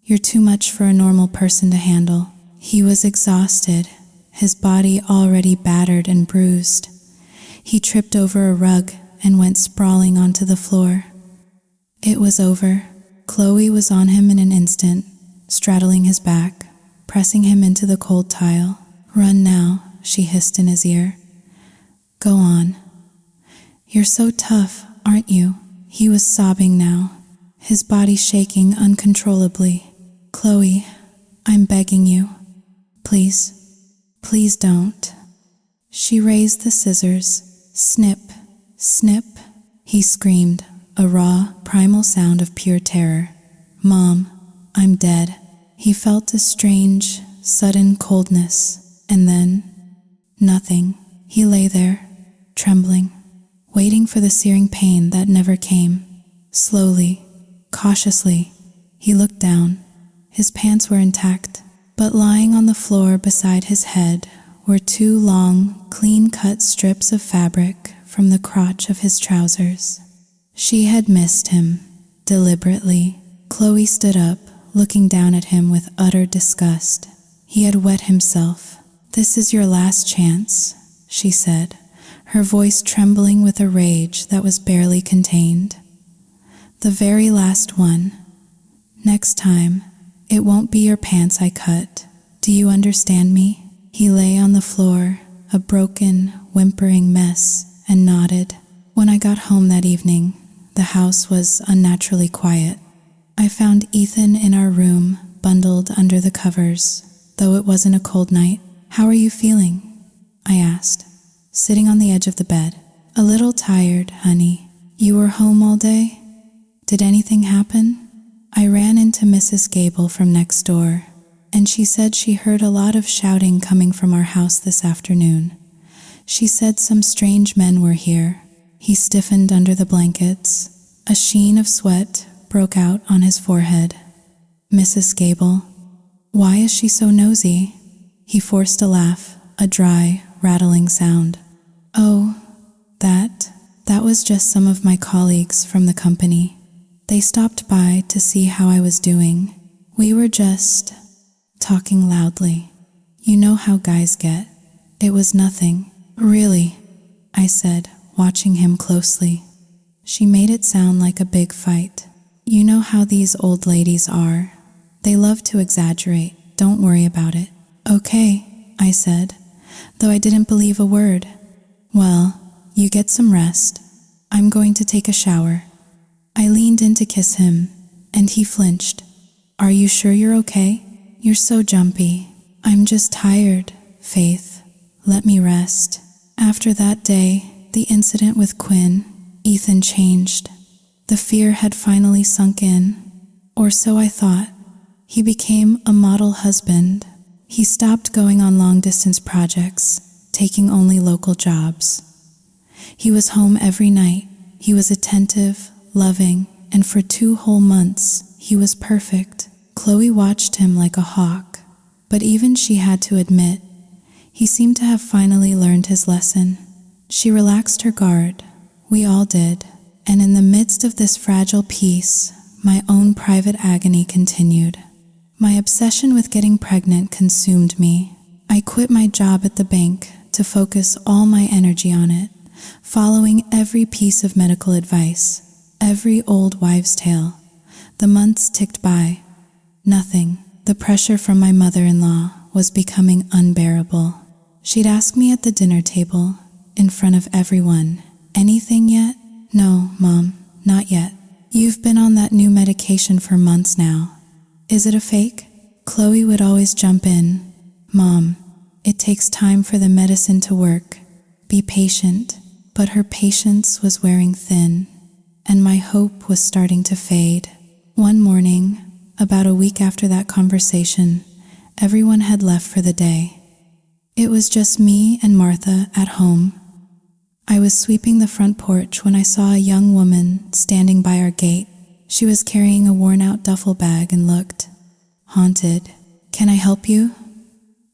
[SPEAKER 1] You're too much for a normal person to handle. He was exhausted, his body already battered and bruised. He tripped over a rug and went sprawling onto the floor. It was over. Chloe was on him in an instant, straddling his back, pressing him into the cold tile. Run now, she hissed in his ear. Go on. You're so tough, aren't you? He was sobbing now, his body shaking uncontrollably. Chloe, I'm begging you. Please, please don't. She raised the scissors. Snip, snip, he screamed, a raw, primal sound of pure terror. Mom, I'm dead. He felt a strange, sudden coldness, and then nothing. He lay there, trembling, waiting for the searing pain that never came. Slowly, cautiously, he looked down. His pants were intact, but lying on the floor beside his head were two long, clean-cut strips of fabric from the crotch of his trousers. She had missed him, deliberately. Chloe stood up, looking down at him with utter disgust. He had wet himself. This is your last chance, she said, her voice trembling with a rage that was barely contained. The very last one. Next time, it won't be your pants I cut. Do you understand me? He lay on the floor, a broken, whimpering mess, and nodded. When I got home that evening, the house was unnaturally quiet. I found Ethan in our room, bundled under the covers, though it wasn't a cold night. How are you feeling? I asked, sitting on the edge of the bed. A little tired, honey. You were home all day? Did anything happen? I ran into Mrs. Gable from next door, and she said she heard a lot of shouting coming from our house this afternoon. She said some strange men were here. He stiffened under the blankets. A sheen of sweat broke out on his forehead. Mrs. Gable. Why is she so nosy? He forced a laugh, a dry, rattling sound. Oh, that was just some of my colleagues from the company. They stopped by to see how I was doing. We were just talking loudly. You know how guys get. It was nothing. Really, I said, watching him closely. She made it sound like a big fight. You know how these old ladies are. They love to exaggerate. Don't worry about it. Okay, I said, though I didn't believe a word. Well, you get some rest. I'm going to take a shower. I leaned in to kiss him, and he flinched. Are you sure you're okay? You're so jumpy. I'm just tired, Faith. Let me rest. After that day, the incident with Quinn, Ethan changed. The fear had finally sunk in, or so I thought. He became a model husband. He stopped going on long-distance projects, taking only local jobs. He was home every night. He was attentive, loving, and for 2 whole months, he was perfect. Chloe watched him like a hawk, but even she had to admit, he seemed to have finally learned his lesson. She relaxed her guard. We all did. And in the midst of this fragile peace, my own private agony continued. My obsession with getting pregnant consumed me. I quit my job at the bank to focus all my energy on it, following every piece of medical advice, every old wives' tale. The months ticked by. Nothing. The pressure from my mother-in-law was becoming unbearable. She'd ask me at the dinner table, in front of everyone, "Anything yet?" "No, Mom, not yet." "You've been on that new medication for months now. Is it a fake?" Chloe would always jump in. "Mom, it takes time for the medicine to work. Be patient." But her patience was wearing thin, and my hope was starting to fade. One morning, about a week after that conversation, everyone had left for the day. It was just me and Martha at home. I was sweeping the front porch when I saw a young woman standing by our gate. She was carrying a worn-out duffel bag and looked haunted. "Can I help you?"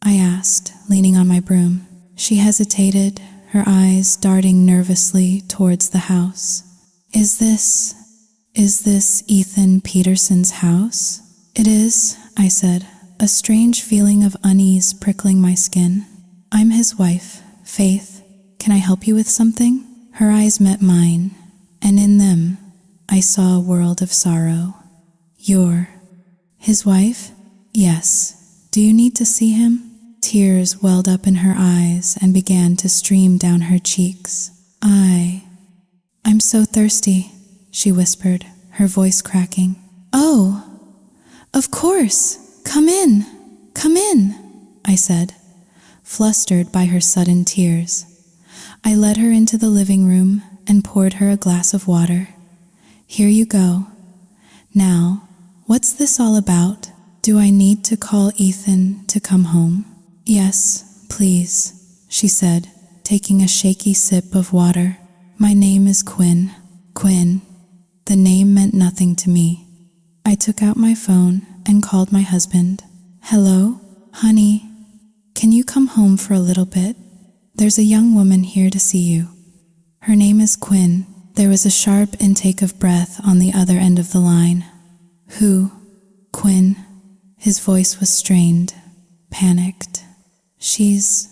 [SPEAKER 1] I asked, leaning on my broom. She hesitated, her eyes darting nervously towards the house. Is this Ethan Peterson's house?" "It is," I said, a strange feeling of unease prickling my skin. "I'm his wife, Faith. Can I help you with something?" Her eyes met mine, and in them, I saw a world of sorrow. "You're his wife?" "Yes. Do you need to see him?" Tears welled up in her eyes and began to stream down her cheeks. I'm so thirsty," she whispered, her voice cracking. "Oh, of course. Come in, I said, flustered by her sudden tears. I led her into the living room and poured her a glass of water. "Here you go. Now, what's this all about? Do I need to call Ethan to come home?" "Yes, please," she said, taking a shaky sip of water. "My name is Quinn." Quinn. The name meant nothing to me. I took out my phone and called my husband. "Hello, honey. Can you come home for a little bit? There's a young woman here to see you. Her name is Quinn." There was a sharp intake of breath on the other end of the line. "Who? Quinn?" His voice was strained, panicked. She's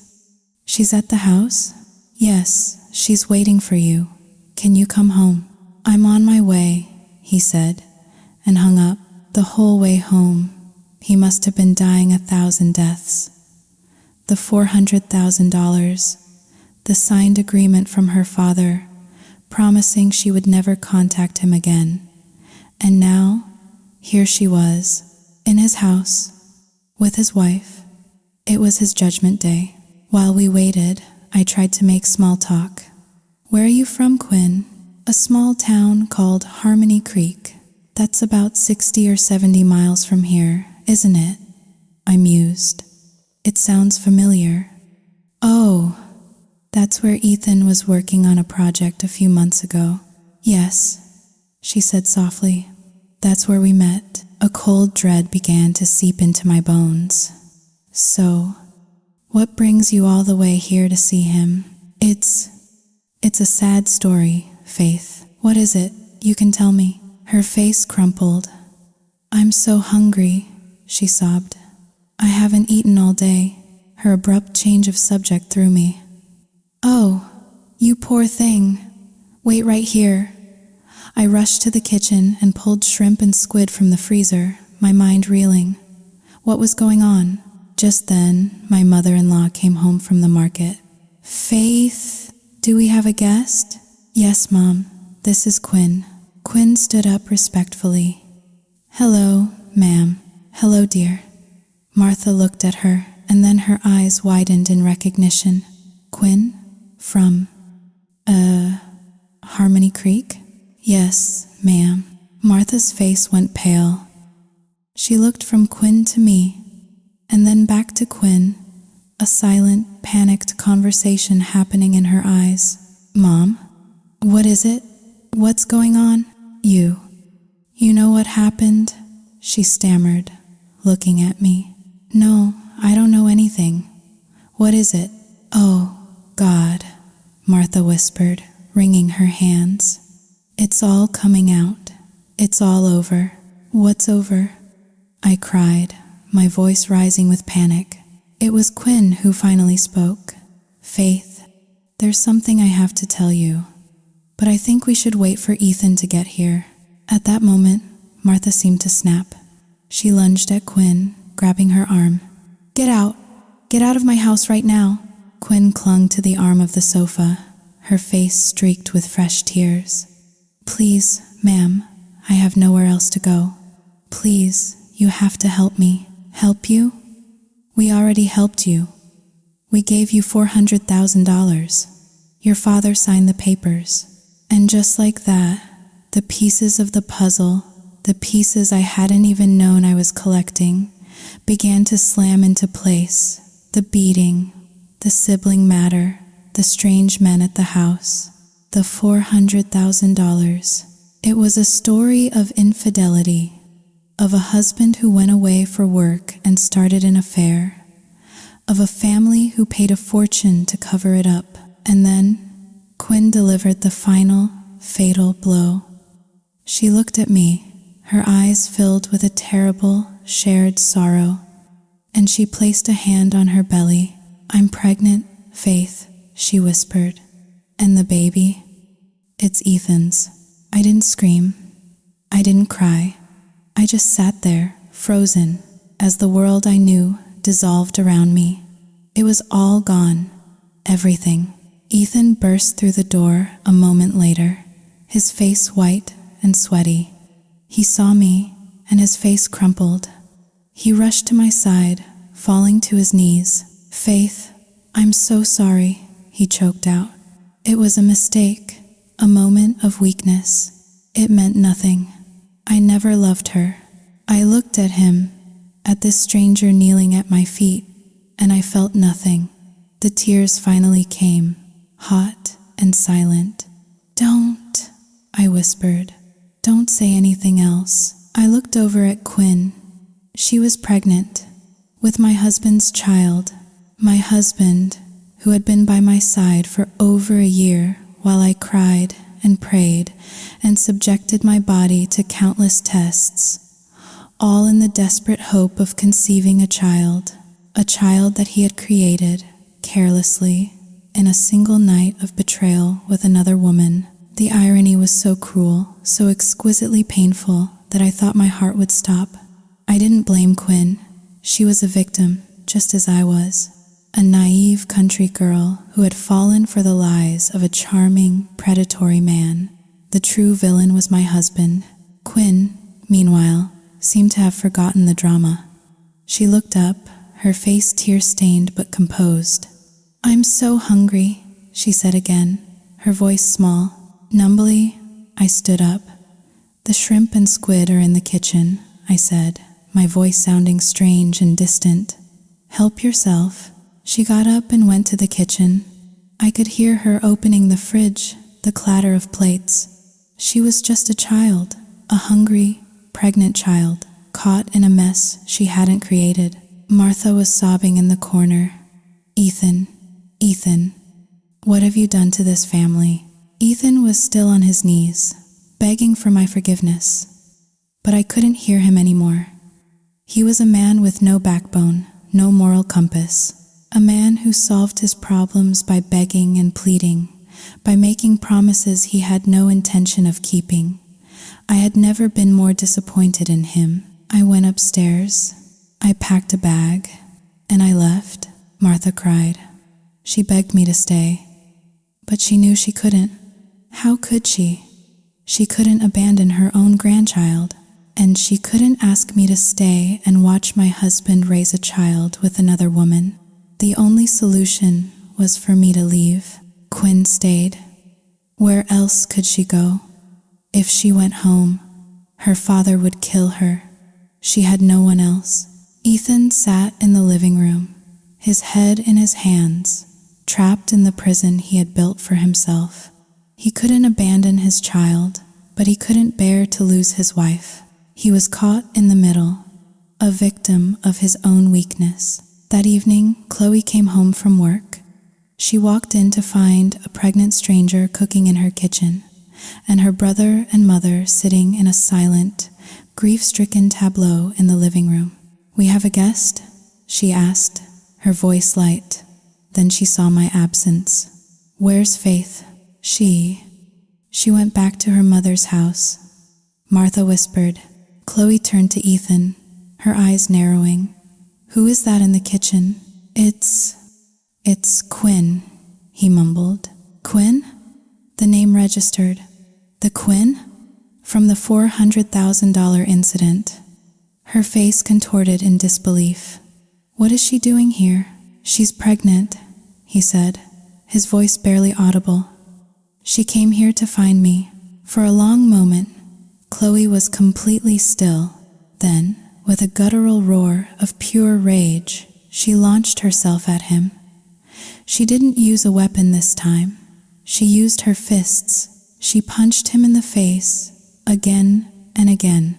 [SPEAKER 1] at the house?" "Yes, she's waiting for you. Can you come home?" "I'm on my way," he said, and hung up. The whole way home, he must have been dying 1,000 deaths. The $400,000, the signed agreement from her father, promising she would never contact him again. And now, here she was, in his house, with his wife. It was his judgment day. While we waited, I tried to make small talk. "Where are you from, Quinn?" "A small town called Harmony Creek. That's about 60 or 70 miles from here, isn't it?" I mused. "It sounds familiar." "Oh, that's where Ethan was working on a project a few months ago." "Yes," she said softly. "That's where we met." A cold dread began to seep into my bones. "So, what brings you all the way here to see him?" It's a sad story, Faith." "What is it? You can tell me." Her face crumpled. "I'm so hungry," she sobbed. "I haven't eaten all day." Her abrupt change of subject threw me. "Oh, you poor thing. Wait right here." I rushed to the kitchen and pulled shrimp and squid from the freezer, my mind reeling. What was going on? Just then, my mother-in-law came home from the market. "Faith, do we have a guest?" "Yes, Mom. This is Quinn." Quinn stood up respectfully. "Hello, ma'am." "Hello, dear." Martha looked at her, and then her eyes widened in recognition. "Quinn? From, Harmony Creek?" "Yes, ma'am." Martha's face went pale. She looked from Quinn to me, and then back to Quinn, a silent, panicked conversation happening in her eyes. "Mom? What is it? What's going on?" You know what happened?" she stammered, looking at me. "No, I don't know anything. What is it?" "Oh, God," Martha whispered, wringing her hands. "It's all coming out. It's all over." "What's over?" I cried, my voice rising with panic. It was Quinn who finally spoke. "Faith, there's something I have to tell you, but I think we should wait for Ethan to get here." At that moment, Martha seemed to snap. She lunged at Quinn, grabbing her arm. "Get out! Get out of my house right now!" Quinn clung to the arm of the sofa, her face streaked with fresh tears. "Please, ma'am, I have nowhere else to go. Please, you have to help me." "Help you? We already helped you. We gave you $400,000. Your father signed the papers." And just like that, the pieces of the puzzle, the pieces I hadn't even known I was collecting, began to slam into place. The beating, the sibling matter, the strange men at the house, the $400,000. It was a story of infidelity, of a husband who went away for work and started an affair, of a family who paid a fortune to cover it up. And then Quinn delivered the final, fatal blow. She looked at me, her eyes filled with a terrible, shared sorrow, and she placed a hand on her belly. "I'm pregnant, Faith," she whispered. "And the baby? It's Ethan's." I didn't scream. I didn't cry. I just sat there, frozen, as the world I knew dissolved around me. It was all gone. Everything. Ethan burst through the door a moment later, his face white and sweaty. He saw me, and his face crumpled. He rushed to my side, falling to his knees. "Faith, I'm so sorry," he choked out. "It was a mistake, a moment of weakness. It meant nothing. I never loved her." I looked at him, at this stranger kneeling at my feet, and I felt nothing. The tears finally came, hot and silent. "Don't," I whispered. "Don't say anything else." I looked over at Quinn. She was pregnant, with my husband's child. My husband, who had been by my side for over a year while I cried and prayed and subjected my body to countless tests, all in the desperate hope of conceiving a child that he had created carelessly in a single night of betrayal with another woman. The irony was so cruel, so exquisitely painful, that I thought my heart would stop. I didn't blame Quinn. She was a victim, just as I was. A naive country girl who had fallen for the lies of a charming, predatory man. The true villain was my husband. Quinn, meanwhile, seemed to have forgotten the drama. She looked up, her face tear-stained but composed. "I'm so hungry," she said again, her voice small. Numbly, I stood up. "The shrimp and squid are in the kitchen," I said, my voice sounding strange and distant. "Help yourself." She got up and went to the kitchen. I could hear her opening the fridge, the clatter of plates. She was just a child, a hungry, pregnant child, caught in a mess she hadn't created. Martha was sobbing in the corner. Ethan, what have you done to this family?" Ethan was still on his knees, begging for my forgiveness, but I couldn't hear him anymore. He was a man with no backbone, no moral compass, a man who solved his problems by begging and pleading, by making promises he had no intention of keeping. I had never been more disappointed in him. I went upstairs. I packed a bag, and I left. Martha cried. She begged me to stay, but she knew she couldn't. How could she? She couldn't abandon her own grandchild, and she couldn't ask me to stay and watch my husband raise a child with another woman. The only solution was for me to leave. Quinn stayed. Where else could she go? If she went home, her father would kill her. She had no one else. Ethan sat in the living room, his head in his hands, trapped in the prison he had built for himself. He couldn't abandon his child, but he couldn't bear to lose his wife. He was caught in the middle, a victim of his own weakness. That evening, Chloe came home from work. She walked in to find a pregnant stranger cooking in her kitchen, and her brother and mother sitting in a silent, grief-stricken tableau in the living room. "We have a guest?" she asked, her voice light. Then she saw my absence. "Where's Faith?" She went back to her mother's house," Martha whispered. Chloe turned to Ethan, her eyes narrowing. "Who is that in the kitchen?" It's Quinn," he mumbled. "Quinn?" The name registered. "The Quinn? From the $400,000 incident." Her face contorted in disbelief. "What is she doing here?" "She's pregnant," he said, his voice barely audible. "She came here to find me." For a long moment, Chloe was completely still. Then, with a guttural roar of pure rage, she launched herself at him. She didn't use a weapon this time. She used her fists. She punched him in the face, again and again,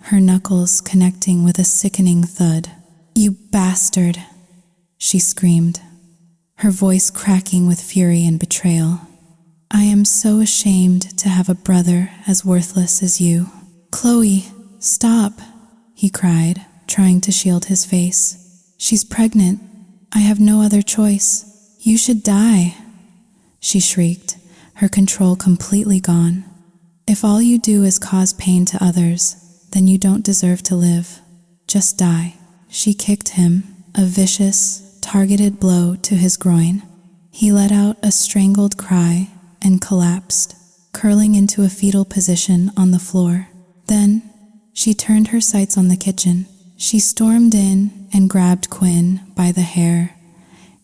[SPEAKER 1] her knuckles connecting with a sickening thud. "You bastard!" she screamed, her voice cracking with fury and betrayal. "I am so ashamed to have a brother as worthless as you." "Chloe, stop!" he cried, trying to shield his face. "She's pregnant. I have no other choice. You should die," she shrieked, her control completely gone. "If all you do is cause pain to others, then you don't deserve to live. Just die." She kicked him, a vicious, targeted blow to his groin. He let out a strangled cry and collapsed, curling into a fetal position on the floor. Then, she turned her sights on the kitchen. She stormed in and grabbed Quinn by the hair,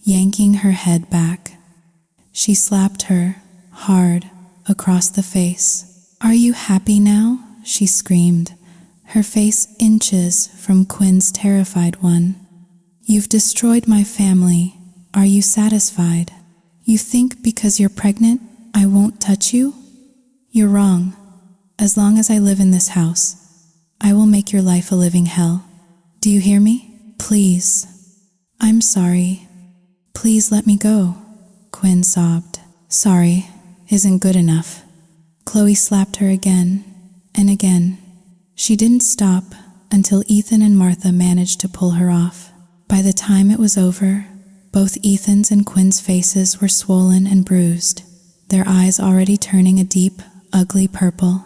[SPEAKER 1] yanking her head back. She slapped her, hard, across the face. "Are you happy now?" she screamed, her face inches from Quinn's terrified one. "You've destroyed my family. Are you satisfied? You think because you're pregnant, I won't touch you? You're wrong. As long as I live in this house, I will make your life a living hell. Do you hear me? Please." "I'm sorry. Please let me go," Quinn sobbed. "Sorry isn't good enough." Chloe slapped her again and again. She didn't stop until Ethan and Martha managed to pull her off. By the time it was over, both Ethan's and Quinn's faces were swollen and bruised, their eyes already turning a deep, ugly purple.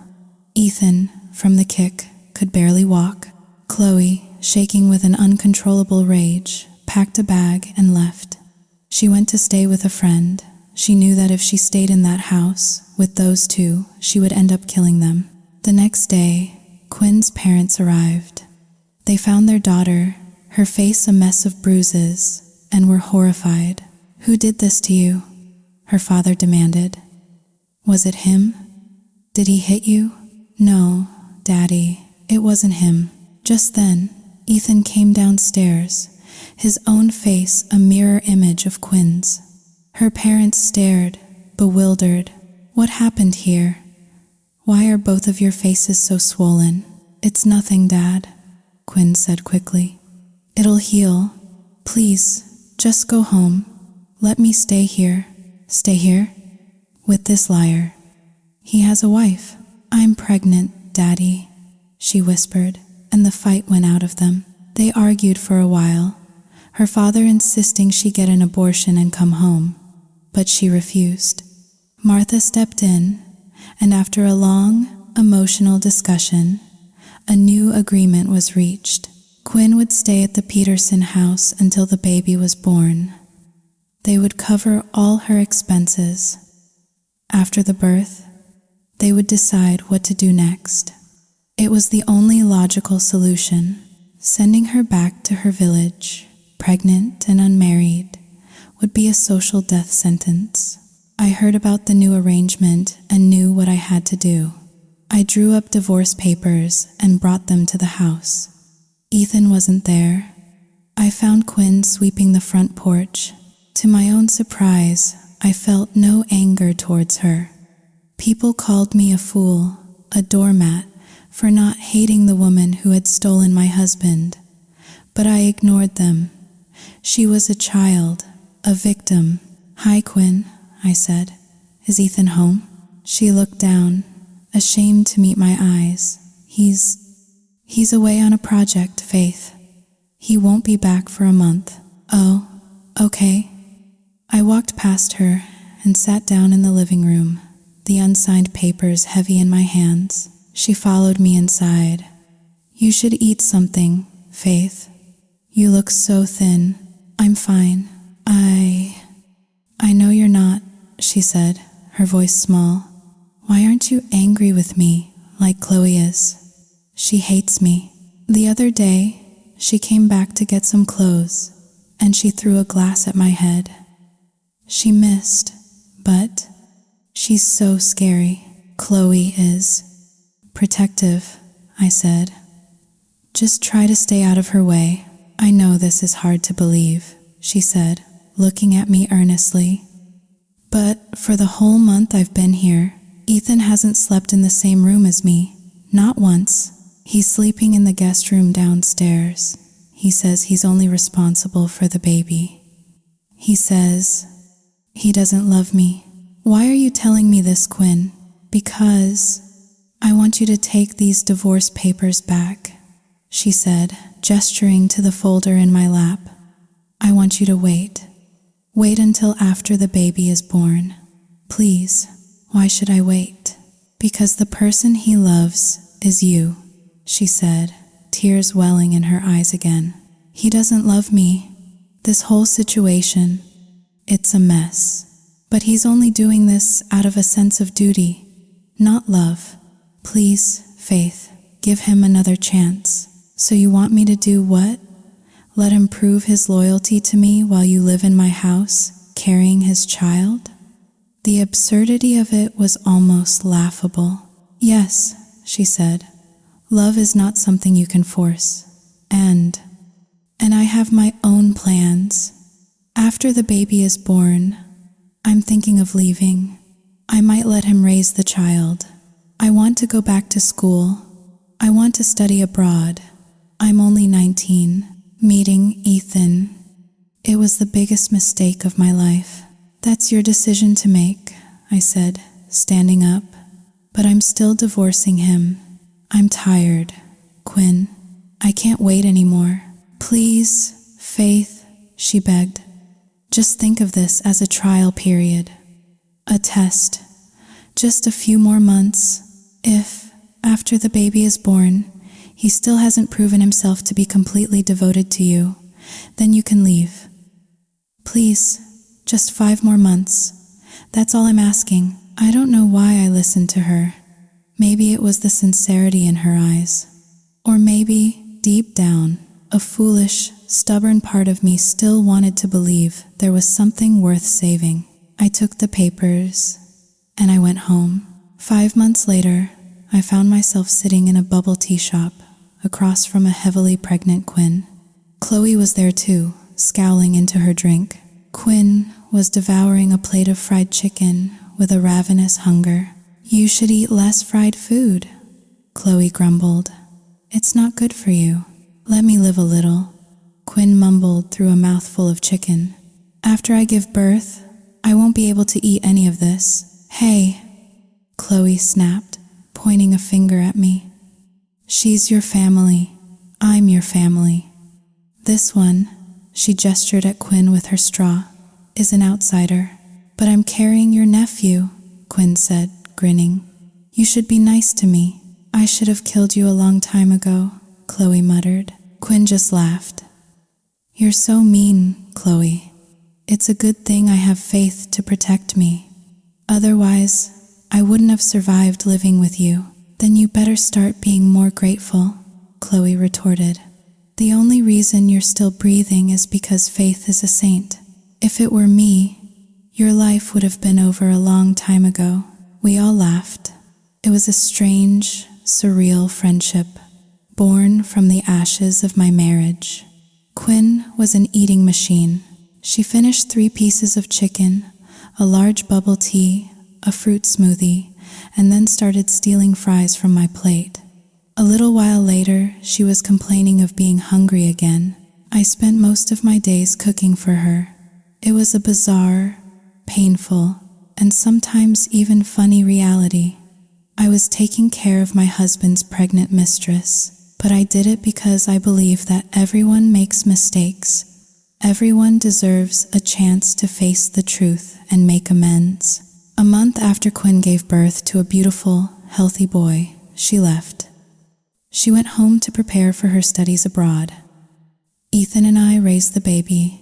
[SPEAKER 1] Ethan, from the kick, could barely walk. Chloe, shaking with an uncontrollable rage, packed a bag and left. She went to stay with a friend. She knew that if she stayed in that house, with those two, she would end up killing them. The next day, Quinn's parents arrived. They found their daughter, her face a mess of bruises, and were horrified. "Who did this to you?" her father demanded. "Was it him? Did he hit you?" "No, Daddy, it wasn't him." Just then, Ethan came downstairs, his own face a mirror image of Quinn's. Her parents stared, bewildered. "What happened here? Why are both of your faces so swollen?" "It's nothing, Dad," Quinn said quickly. "It'll heal. Please, just go home. Let me stay here." "Stay here? With this liar? He has a wife." "I'm pregnant, Daddy," she whispered, and the fight went out of them. They argued for a while, her father insisting she get an abortion and come home, but she refused. Martha stepped in, and after a long, emotional discussion, a new agreement was reached. Quinn would stay at the Peterson house until the baby was born. They would cover all her expenses. After the birth, they would decide what to do next. It was the only logical solution. Sending her back to her village, pregnant and unmarried, would be a social death sentence. I heard about the new arrangement and knew what I had to do. I drew up divorce papers and brought them to the house. Ethan wasn't there. I found Quinn sweeping the front porch, To my own surprise, I felt no anger towards her. People called me a fool, a doormat, for not hating the woman who had stolen my husband. But I ignored them. She was a child, a victim. "Hi, Quinn," I said. "Is Ethan home?" She looked down, ashamed to meet my eyes. He's away on a project, Faith. He won't be back for a month." "Oh, okay." I walked past her and sat down in the living room, the unsigned papers heavy in my hands. She followed me inside. "You should eat something, Faith. You look so thin." "I'm fine. I know you're not," she said, her voice small. "Why aren't you angry with me like Chloe is? She hates me." The other day, she came back to get some clothes, and she threw a glass at my head. She missed, but she's so scary. Chloe is. "Protective," I said. "Just try to stay out of her way." "I know this is hard to believe," she said, looking at me earnestly. "But for the whole month I've been here, Ethan hasn't slept in the same room as me. Not once. He's sleeping in the guest room downstairs. He says he's only responsible for the baby. He says he doesn't love me." "Why are you telling me this, Quinn?" "Because I want you to take these divorce papers back," she said, gesturing to the folder in my lap. "I want you to wait. Wait until after the baby is born. Please." "Why should I wait?" "Because the person he loves is you," she said, tears welling in her eyes again. "He doesn't love me. This whole situation, it's a mess. But he's only doing this out of a sense of duty, not love. Please, Faith, give him another chance." "So you want me to do what? Let him prove his loyalty to me while you live in my house, carrying his child?" The absurdity of it was almost laughable. "Yes," she said. "Love is not something you can force. And I have my own plans. After the baby is born, I'm thinking of leaving. I might let him raise the child. I want to go back to school. I want to study abroad. I'm only 19. Meeting Ethan, it was the biggest mistake of my life." "That's your decision to make," I said, standing up. "But I'm still divorcing him. I'm tired, Quinn. I can't wait anymore." "Please, Faith," she begged. "Just think of this as a trial period. A test. Just a few more months. If, after the baby is born, he still hasn't proven himself to be completely devoted to you, then you can leave. Please, just 5 more months. That's all I'm asking." I don't know why I listened to her. Maybe it was the sincerity in her eyes. Or maybe, deep down, a foolish, stubborn part of me still wanted to believe there was something worth saving. I took the papers, and I went home. 5 months later, I found myself sitting in a bubble tea shop, across from a heavily pregnant Quinn. Chloe was there too, scowling into her drink. Quinn was devouring a plate of fried chicken with a ravenous hunger. "You should eat less fried food," Chloe grumbled. "It's not good for you. Let me live a little," Quinn mumbled through a mouthful of chicken. "After I give birth, I won't be able to eat any of this." "Hey," Chloe snapped, pointing a finger at me. "She's your family. I'm your family. This one," she gestured at Quinn with her straw, "is an outsider." "But I'm carrying your nephew," Quinn said, grinning. "You should be nice to me." "I should have killed you a long time ago," Chloe muttered. Quinn just laughed. "You're so mean, Chloe. It's a good thing I have Faith to protect me. Otherwise, I wouldn't have survived living with you." "Then you better start being more grateful," Chloe retorted. "The only reason you're still breathing is because Faith is a saint. If it were me, your life would have been over a long time ago." We all laughed. It was a strange, surreal friendship, born from the ashes of my marriage. Quinn was an eating machine. She finished 3 pieces of chicken, a large bubble tea, a fruit smoothie, and then started stealing fries from my plate. A little while later, she was complaining of being hungry again. I spent most of my days cooking for her. It was a bizarre, painful, and sometimes even funny reality. I was taking care of my husband's pregnant mistress, but I did it because I believe that everyone makes mistakes. Everyone deserves a chance to face the truth and make amends. A month after Quinn gave birth to a beautiful, healthy boy, she left. She went home to prepare for her studies abroad. Ethan and I raised the baby,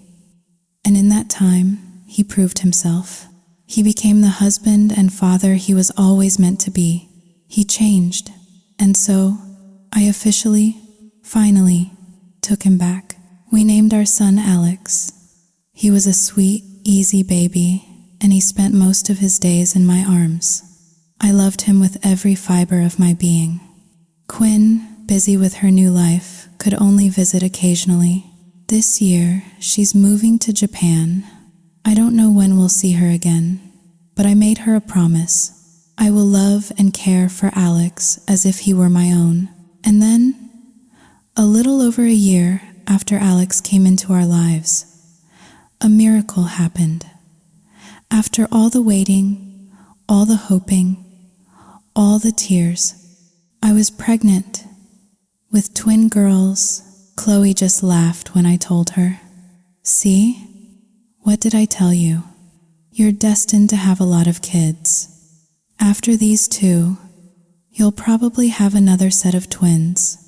[SPEAKER 1] and in that time, he proved himself. He became the husband and father he was always meant to be. He changed, and so I officially, finally, took him back. We named our son Alex. He was a sweet, easy baby, and he spent most of his days in my arms. I loved him with every fiber of my being. Quinn, busy with her new life, could only visit occasionally. This year, she's moving to Japan. I don't know when we'll see her again, but I made her a promise. I will love and care for Alex as if he were my own. And then, a little over a year after Alex came into our lives, a miracle happened. After all the waiting, all the hoping, all the tears, I was pregnant with twin girls. Chloe just laughed when I told her. See? What did I tell you? You're destined to have a lot of kids. After these 2, you'll probably have another set of twins.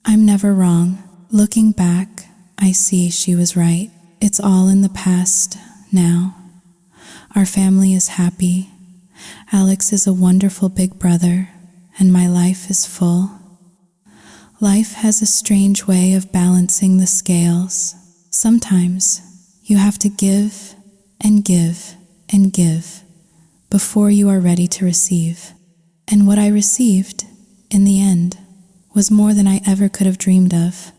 [SPEAKER 1] I'm never wrong. Looking back, I see she was right. It's all in the past now. Our family is happy. Alex is a wonderful big brother, and my life is full. Life has a strange way of balancing the scales. Sometimes you have to give and give and give before you are ready to receive. And what I received, in the end, was more than I ever could have dreamed of.